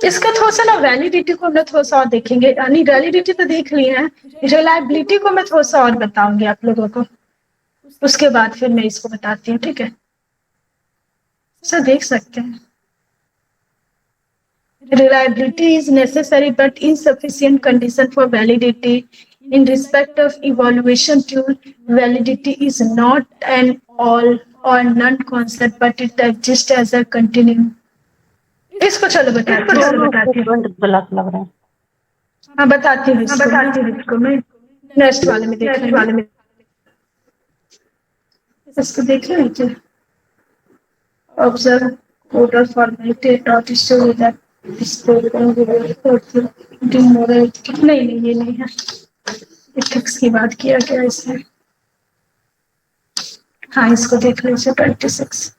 इसका थोड़ा सा ना वैलिडिटी को हमने थोड़ा सा और देखेंगे, यानी वैलिडिटी तो देख लिए हैं, रिलायबिलिटी को मैं थोड़ा सा और बताऊंगी आप लोगों को, उसके बाद फिर मैं इसको बताती हूँ, ठीक है। सर देख सकते हैं, reliability is necessary but insufficient condition for validity in respect of evaluation tool. Validity is not an all or none concept but it exists as a continuum. इसको चलो बताती हूँ, हाँ बताती हूँ इसको मैं नेक्स्ट वाले में देख इसको देख रहे हैं क्या? ऑब्जर्व कोड और फॉर्मेलिटी डॉट शो दैट नहीं ये नहीं है, इथिक्स की बात किया गया इसमें। हाँ इसको देख लीजिए 26।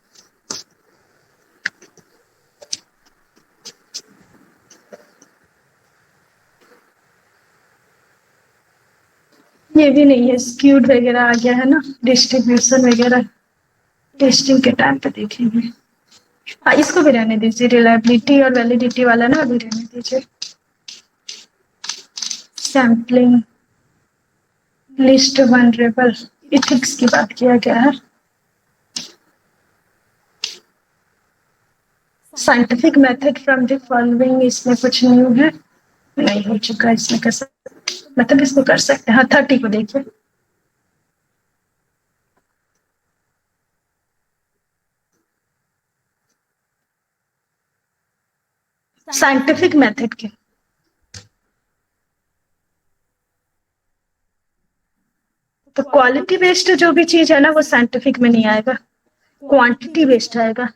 ये भी नहीं है, स्क्यूड वगैरह आ गया है ना, डिस्ट्रीब्यूशन वगैरह टेस्टिंग के टाइम पे देखेंगे। हाँ इसको भी रहने दीजिए, रिलायबिलिटी और वैलिडिटी वाला ना अभी रहने दीजिए। सैम्पलिंग लिस्ट वनरेबल इथिक्स की बात किया गया है। Scientific method from the following, इसमें कुछ न्यू है नहीं, हो चुका है इसमें, कैसे मतलब इसको कर सकते हैं। हाँ 30 को देखिए, साइंटिफिक मेथड के तो क्वालिटी बेस्ड जो भी चीज है ना वो साइंटिफिक में नहीं आएगा, क्वांटिटी बेस्ड आएगा।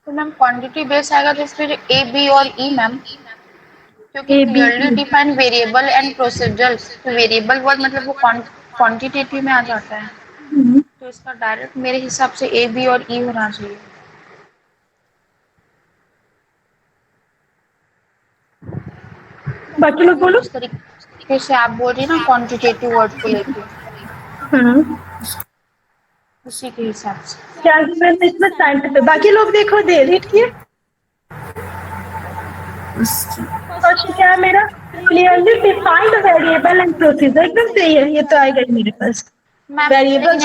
तो मैम क्वांटिटी बेस्ड आएगा तो फिर ए बी और ई मैम, क्योंकि clearly define variable and procedure. तो वेरिएबल वर्ड मतलब वो क्वांटिटेटिव में आ जाता है, तो इसका डायरेक्ट मेरे हिसाब से ए बी और ई होना चाहिए। बाकी लोग बोलो। उस तरीके से आप बोल रही ना क्वांटिटेटिव वर्ड को लेके, उसी के हिसाब से क्या इसमें साइंटिफिक, बाकी लोग देखो दे रीड किए। क्या है मेरा clearly defined variable and procedure, एकदम सही है, ये तो आएगा मेरे पास। वेरिएबल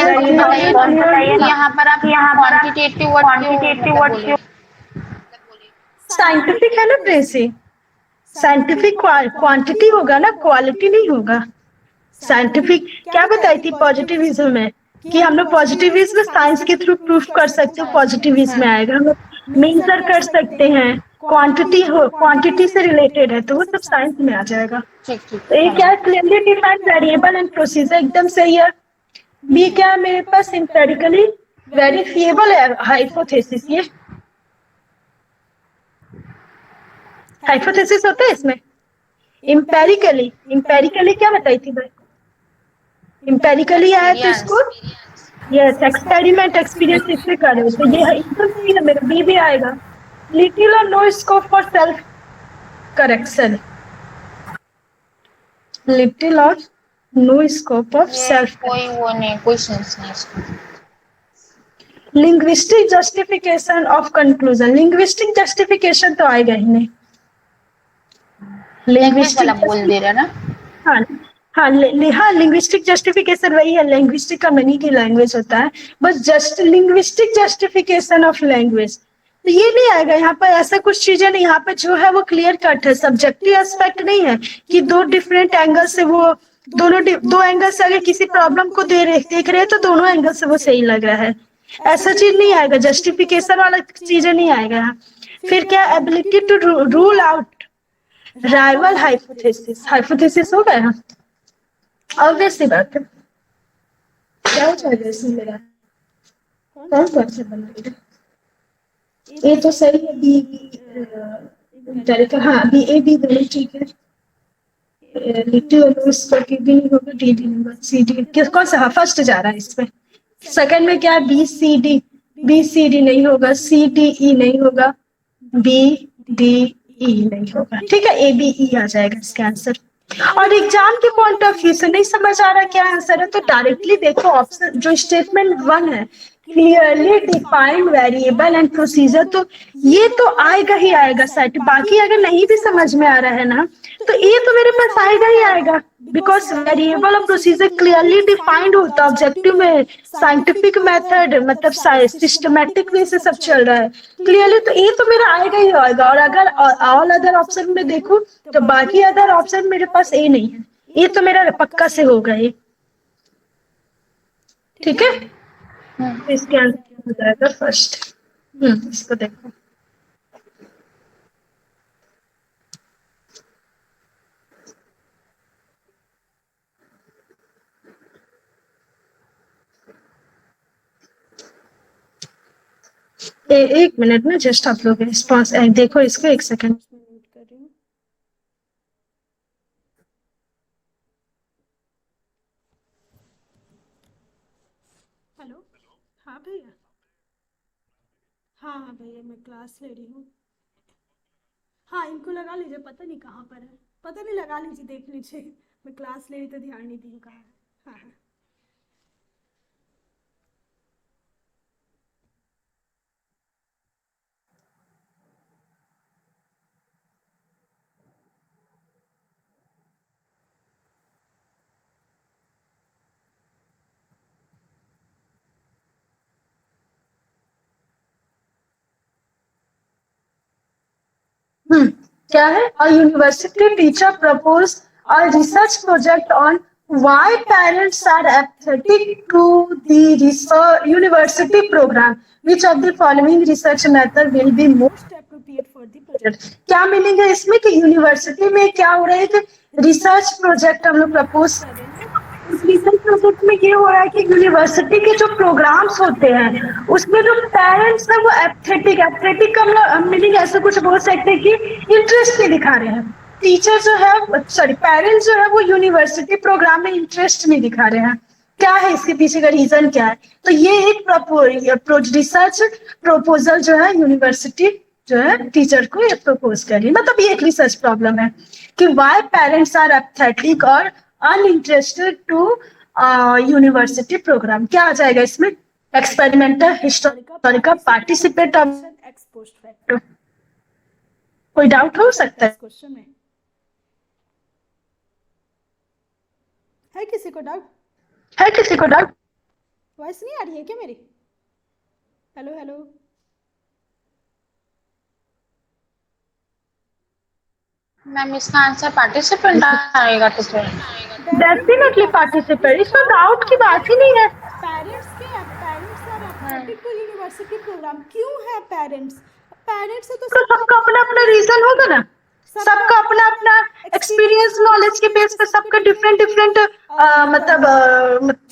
यहाँ पर आप क्वांटिटेटिव वर्ड साइंटिफिक है ना प्रेसी, साइंटिफिक क्वांटिटी होगा ना, क्वालिटी नहीं होगा। साइंटिफिक क्या बताई थी पॉजिटिविज्म में कि हम लोग पॉजिटिविज्म साइंस के थ्रू प्रूफ कर सकते हो, पॉजिटिविज्म में आएगा। हम लोग मेजर कर सकते हैं, क्वांटिटी से रिलेटेड है तो वो सब साइंस में आ जाएगा। तो ये क्या clearly defined variable and procedure, एकदम सही है। बी क्या है मेरे पास, एम्पिरिकली वेरिफिएबल है हाइपोथेसिस। ये हाइपोथेसिस होता है इसमें। इम्पेरिकली क्या बताई थी भाई, इम्पेरिकली आया तो इसको यस एक्सपेरिमेंट एक्सपीरियंस इससे करे, तो ये एकदम सही है मेरा, बी भी आएगा। Little or no scope for self correction, little or no scope of self, कोई वो नहीं, कोई सेंस नहीं इसका। Linguistic justification of conclusion, linguistic justification तो आएगा ही नहीं। लैंग्वेज वाला बोल दे रहा ना। हाँ हाँ हाँ, लिंग्विस्टिक जस्टिफिकेशन वही है, लिंग्विस्टिक का मीनिंग ही लैंग्वेज होता है, बस just linguistic justification of language. तो ये नहीं आएगा यहाँ पर, ऐसा कुछ चीजें नहीं, यहाँ पे जो है वो क्लियर कट है, सब्जेक्टिव एस्पेक्ट नहीं है कि दो डिफरेंट एंगल से वो दो एंगल से अगर किसी प्रॉब्लम को देख रहे हैं तो दोनों एंगल से वो सही लग रहा है, ऐसा चीज नहीं आएगा, जस्टिफिकेशन वाला चीजें नहीं आएगा यहाँ। फिर क्या, ability to rule out rival hypothesis, hypothesis हो गया, ऑब्वियस सी बात है। क्या हो जाएगा इसमें मेरा, कौन कौन से बना, ये तो सही है, बी हाँ बी ए बी दोनों ठीक है, इसका भी नहीं होगा, डी भी नहीं होगा, सी डी कौन सा, हाँ फर्स्ट जा रहा है इसमें। सेकंड में क्या, बी सी डी नहीं होगा, सी डी ई नहीं होगा, बी डी ई नहीं होगा, ठीक है, ए बी ई आ जाएगा इसका आंसर। और एग्जाम के पॉइंट ऑफ व्यू से नहीं समझ आ रहा क्या आंसर है, तो डायरेक्टली देखो ऑप्शन जो स्टेटमेंट 1 है, clearly defined variable and procedure, तो ये तो आएगा ही आएगा सेट, बाकी अगर नहीं भी समझ में आ रहा है ना तो ये तो मेरे पास आएगा ही आएगा, बिकॉज वेरिएबल और प्रोसीजर क्लियरली डिफाइंड होता है ऑब्जेक्टिव में, साइंटिफिक मेथड मतलब सिस्टमैटिक वे से सब चल रहा है क्लियरली, तो ये तो मेरा आएगा ही आएगा। और अगर ऑल अदर ऑप्शन में देखूं तो बाकी अदर ऑप्शन मेरे पास ए नहीं है, ये तो मेरा पक्का से होगा ये, ठीक है। तो इसके आंसर हो जाएगा फर्स्ट। इसको देखो, एक मिनट में जस्ट आप लोग रिस्पॉन्स देखो, इसको एक सेकंड कर रही हूँ। हेलो, हाँ भैया, हाँ भैया मैं क्लास ले रही हूँ। हाँ इनको लगा लीजिए, पता नहीं कहाँ पर है, पता नहीं, लगा लीजिए, देख लीजिए, मैं क्लास ले रही तो ध्यान नहीं दी कहाँ है। हाँ हाँ क्या है, a university teacher proposed a research project on why parents are apathetic to the research university program, which of the following research method will be most appropriate for the project। क्या मीनिंग है इसमें कि university में क्या हो रहा है कि रिसर्च प्रोजेक्ट हम लोग प्रपोज कर रहे हैं, उस रिसर्च प्रोजेक्ट में ये हो रहा है कि यूनिवर्सिटी के जो प्रोग्राम्स होते हैं उसमें जो पेरेंट्स है वो एथलेटिक का मीनिंग ऐसा कुछ बोल सकते हैं कि इंटरेस्ट नहीं दिखा रहे हैं, टीचर जो है सॉरी पेरेंट्स जो है वो यूनिवर्सिटी प्रोग्राम में इंटरेस्ट नहीं दिखा रहे हैं, क्या है इसके पीछे का रीजन क्या है, तो ये एक रिसर्च प्रपोजल जो है यूनिवर्सिटी जो है टीचर को ये प्रपोज कर रही है, मतलब ये एक रिसर्च प्रॉब्लम है कि व्हाई पेरेंट्स आर एपथेटिक और अनइंटरेस्टेड टू यूनिवर्सिटी प्रोग्राम। क्या आ जाएगा इसमें, experimental, historical, participate, exposed factor. कोई डाउट हो सकता है क्वेश्चन में, है किसी को डाउट, है किसी को डाउट, वॉइस नहीं आ रही है क्या मेरी, हेलो हेलो, मैम इसका आंसर पार्टिसिपेंट आएगा तो फिर डेफिनेटली पार्टिसिपेट, इसमें डाउट की बात ही नहीं है। Parents are athletic to university program, क्यों है पेरेंट्स, पेरेंट्स से तो सबका अपना अपना रीजन होगा ना, सबका अपना अपना एक्सपीरियंस नॉलेज के बेस पे सबका डिफरेंट मतलब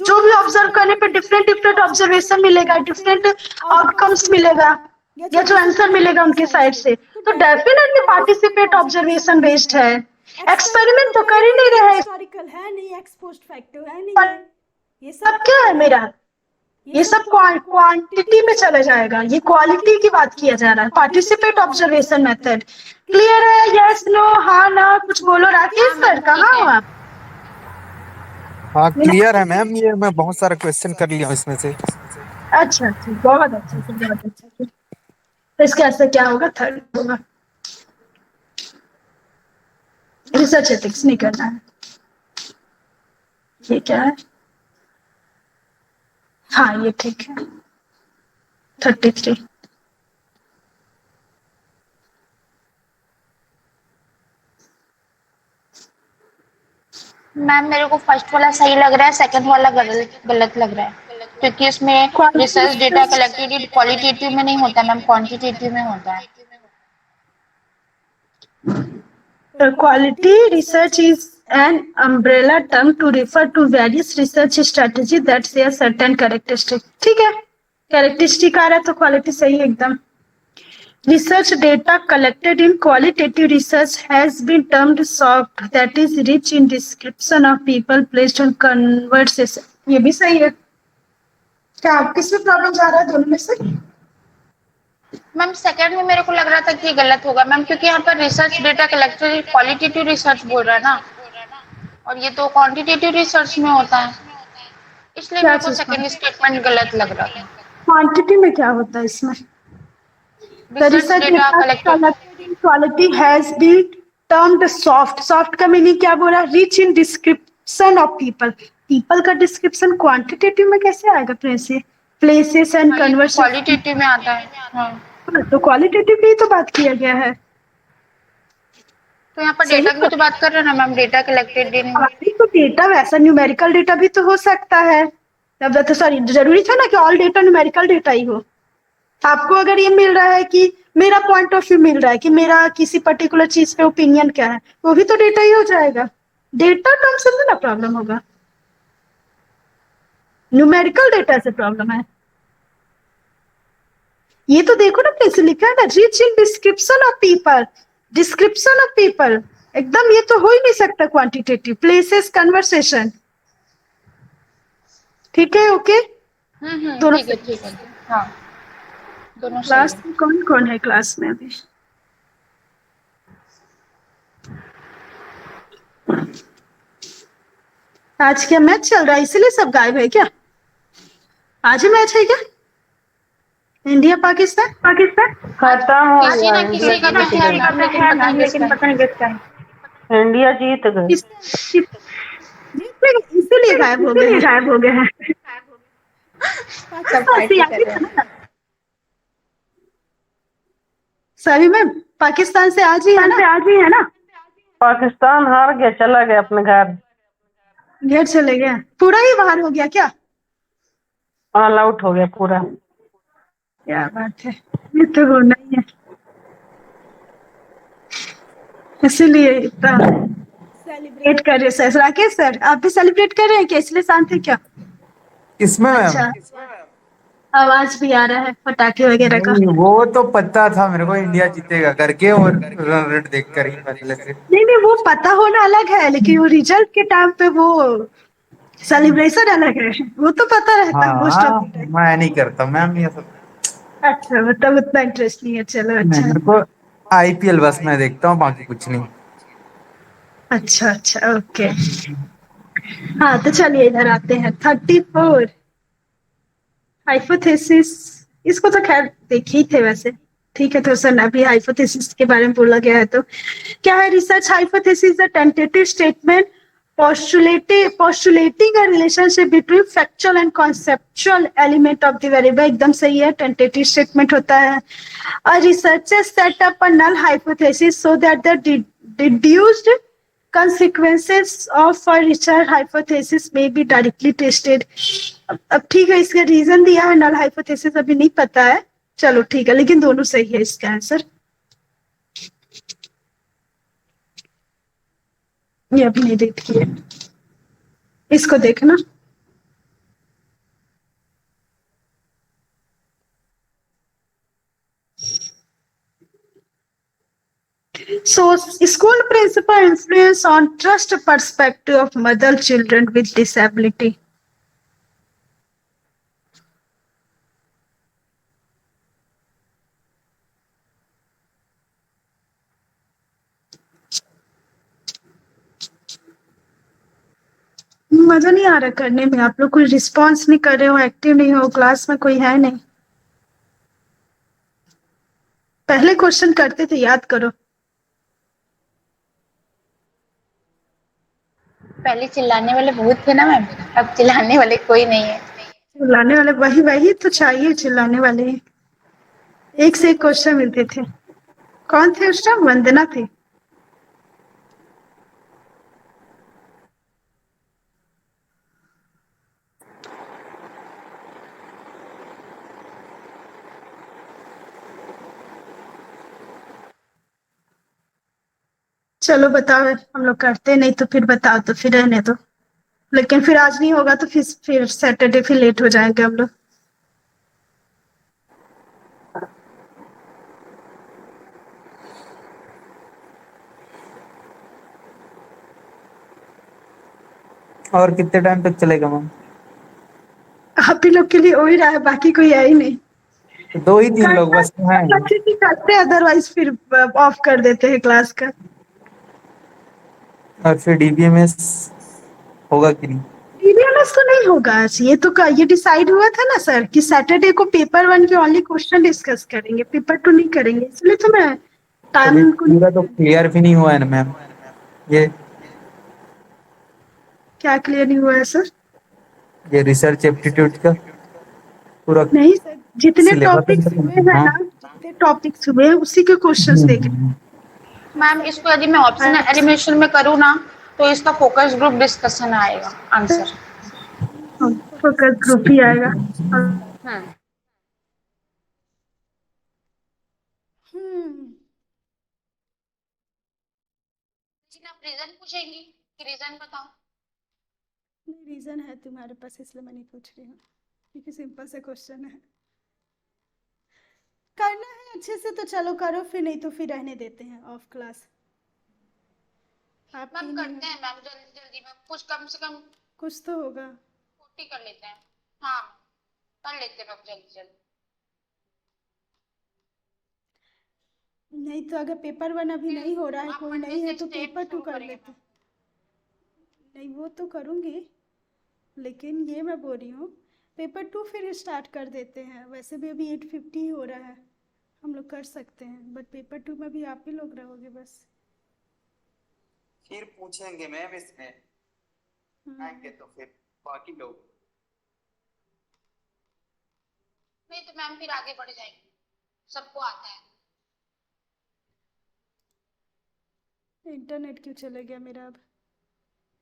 जो भी ऑब्जर्व करने पे डिफरेंट ऑब्जर्वेशन मिलेगा, डिफरेंट आउटकम्स मिलेगा या जो आंसर मिलेगा उनके साइड से, तो डेफिनेटली पार्टिसिपेट ऑब्जर्वेशन बेस्ड है, एक्सपेरिमेंट तो कर ही नहीं रहे हैं, हिस्टोरिकल है नहीं, एक्सपोज्ड फैक्टर है नहीं, ये सब क्या है मेरा, ये सब क्वांटिटी में चला जाएगा, ये क्वालिटी की बात किया जा रहा है, पार्टिसिपेट ऑब्जर्वेशन मेथड। क्लियर है, यस नो, हाँ ना, कुछ बोलो राकेश सर, कहाँ हो आप? हाँ क्लियर है मैम, ये मैं बहुत सारा क्वेश्चन कर लिया हूँ इसमें से। अच्छा, बहुत अच्छा। तो इसके आंसर क्या होगा, थर्ड होगा, रिसर्च एथिक्स नहीं करना है। ये क्या है? हाँ ये ठीक है। 33। मैम मेरे को फर्स्ट वाला सही लग रहा है, सेकंड वाला गलत गलत लग रहा है, क्योंकि इसमें रिसर्च डेटा कलेक्टेड क्वालिटेटिव में नहीं होता मैम, क्वांटिटेटिव में होता है। Quality research is an umbrella term to refer to various research strategy that share certain characteristic. ठीक है, characteristic आ रहा है तो quality सही है एकदम। Research data collected in qualitative research has been termed soft, that is rich in description of people placed on conversation. ये भी सही है। क्या आप किसमें प्रॉब्लम जा रहा है दोनों में से? मैम सेकंड में मेरे को लग रहा था कि ये गलत होगा मैम, क्योंकि यहाँ पर research data collected qualitative research बोल रहा है ना, और ये तो क्वांटिटेटिव रिसर्च में होता है, इसलिए क्या मेरे को चीज सेकंड स्टेटमेंट गलत लग रहा था। क्वांटिटी में क्या होता है इसमें? The research research data data collected collected in quality has been termed soft. Soft का मीनिंग क्या बोला? Rich in description of people. People का description quantitative में कैसे आएगा? Places and हाँ, ये तो conversation. क्वालिटेटिव में आता है। हाँ, तो क्वालिटेटिव की ही तो बात किया गया है। तो यहाँ पर सही डेटा की भी तो बात कर रहे हैं ना मैम, डेटा कलेक्टेड इन। अभी तो डेटा वैसा न्यूमेरिकल डेटा भी तो हो सकता है। अब तो सॉरी, जरूरी था ना कि ऑल डेटा न्यूमेरिकल डेटा ही हो। आपको अगर ये मिल रहा है कि मेरा पॉइंट ऑफ व्यू मिल रहा है कि मेरा किसी पर्टिकुलर चीज पे ओपिनियन क्या है, वो भी तो डेटा ही हो जाएगा। डेटा टर्म से ना प्रॉब्लम होगा, न्यूमेरिकल डेटा से प्रॉब्लम है। ये तो देखो ना, कैसे लिखा है ना, rich in description of people. Description of people एकदम, ये तो हो ही नहीं सकता क्वांटिटेटिव। Places, conversation. ठीक है, ओके। दोनों ठीक है ठीक है। हाँ, दोनों सही क्लास है। में कौन कौन है क्लास में अभी? आज क्या मैच चल रहा है इसलिए सब गायब है क्या? आज ही मैच है क्या? इंडिया पाकिस्तान? खत्म हो किसी गया, ना इंडिया किसी का तो जीत है गई। मैम, लेकिन पता नहीं किसका है। इंडिया जीत गई। इसीलिए गायब हो गए हैं। सब फाइट ही कर रहे हैं। सभी में पाकिस्तान से आज ही है ना? पाकिस्तान हार गया, चला गया अपने घर, घर चले गए, पूरा ही बाहर हो गया क्या? ऑल आउट हो गया पूरा। क्या बात है, ये तो होना ही है, इसीलिए इतना सेलिब्रेट कर रहे सर। राकेश सर, आप भी सेलिब्रेट कर रहे हैं क्या? इसलिए शांत है क्या? इसमें मैम अच्छा, आवाज भी आ रहा है पटाखे वगैरह का। नहीं, वो तो पता था मेरे को इंडिया जीतेगा करके, और रन रेट देख कर ही पहले से। नहीं, वो पता होना अलग है, लेकिन वो रिजल्ट के टाइम पे वो सेलिब्रेशन अलग है। वो तो पता रहता है मोस्ट हाँ, ऑफ द टाइम। मैं नहीं करता मैम ये सब। अच्छा, मतलब उतना इंटरेस्ट नहीं है, चलो नहीं, अच्छा। मेरे को आईपीएल बस मैं देखता हूँ, बाकी कुछ नहीं। अच्छा अच्छा, ओके। हाँ तो चलिए इधर आते हैं। 34 हाइपोथेसिस, इसको तो खैर देखे ही थे वैसे। ठीक है, तो सर अभी हाइपोथेसिस के बारे में बोला गया है तो क्या है? Research hypothesis the tentative statement postulating a relationship between factual and conceptual element of the variable। एकदम सही है, टेंटेटिव स्टेटमेंट होता है। A researcher set up a null hypothesis so that the deduced consequences of a research hypothesis may be directly tested। अब ठीक है, इसका reason दिया है नल हाइपोथेसिस, अभी नहीं पता है। चलो ठीक है, लेकिन दोनों सही है इसका आंसर। ये अभी नहीं देख किया, इसको देखना। So, school principal influence on trust perspective of mother children with disability। मजा नहीं आ रहा करने में, आप लोग कोई रिस्पॉन्स नहीं कर रहे हो, एक्टिव नहीं हो, क्लास में कोई है नहीं। पहले क्वेश्चन करते थे, याद करो। पहले चिल्लाने वाले बहुत थे ना मैम, अब चिल्लाने वाले कोई नहीं है। चिल्लाने वाले वही वही तो चाहिए, चिल्लाने वाले। एक से एक क्वेश्चन मिलते थे। कौन थे उस टाइम? वंदना थी। चलो बताओ, हम लोग करते नहीं तो फिर बताओ, तो फिर रहने दो। लेकिन फिर आज नहीं होगा तो फिर सैटरडे फिर लेट हो जाएंगे हम लोग। और कितने टाइम तक चलेगा मैम? आप ही लोग के लिए हो ही रहा है, बाकी कोई है ही नहीं। तो 2 ही 3 लोग बस तो हैं। करते हैं, अदरवाइज फिर ऑफ कर देते हैं क्लास का। और फिर डीबीएमएस होगा कि नहीं? डीबीएमएस तो नहीं होगा आज। ये डिसाइड हुआ था ना सर कि सैटरडे को पेपर 1 के ओनली क्वेश्चन डिस्कस करेंगे, पेपर 2 नहीं करेंगे, इसलिए तो मैं अभी टाइम को पूरा तो क्लियर भी नहीं हुआ है ना मैम ये क्या क्लियर नहीं हुआ है सर? ये रिसर्च एप्टीट्यूड का पूरा नहीं सर, जितने सिलेबस। टॉपिक्स हुए हैं हाँ। ना, जितने टॉपिक्स हुए हैं उसी के क्वेश्चंस देखे। मैम इसको यदि मैं ऑप्शन एलिमिनेशन में करूँ ना, तो इसका फोकस ग्रुप डिस्कशन आएगा आंसर। फोकस ग्रुप ही आएगा। लेकिन आप रीजन पूछेंगी कि रीजन बताओ। रीजन है तुम्हारे पास, इसलिए मैं नहीं पूछ रही हूँ, क्योंकि सिंपल से क्वेश्चन है। करना है अच्छे से तो चलो करो, फिर नहीं तो फिर रहने देते हैं ऑफ क्लास। आप मैम करते हैं मैम, जल्दी जल्दी में कुछ कम से कम कुछ तो होगा। 40 कर लेते हैं। हाँ कर लेते हैं मैम जल्दी जल्दी। नहीं तो अगर पेपर 1 अभी नहीं हो रहा है, आप कोई मंडे नहीं है, से तो स्टेट पेपर 2 शुरू कर करेंगे लेते। मैम। नहीं वो तो करूँगी, लेकिन ये मैं बोल रही हूँ पेपर 2 फिर स्टार्ट कर देते हैं। वैसे भी अभी 8:50 हो रहा है, हम लोग कर सकते हैं, बट पेपर 2 में भी आप ही लोग रहोगे बस। फिर पूछेंगे मैम इसमें आएंगे तो फिर बाकी लोग। नहीं तो मैम फिर आगे बढ़ जाएंगे, सबको आता है। इंटरनेट क्यों चला गया मेरा अब?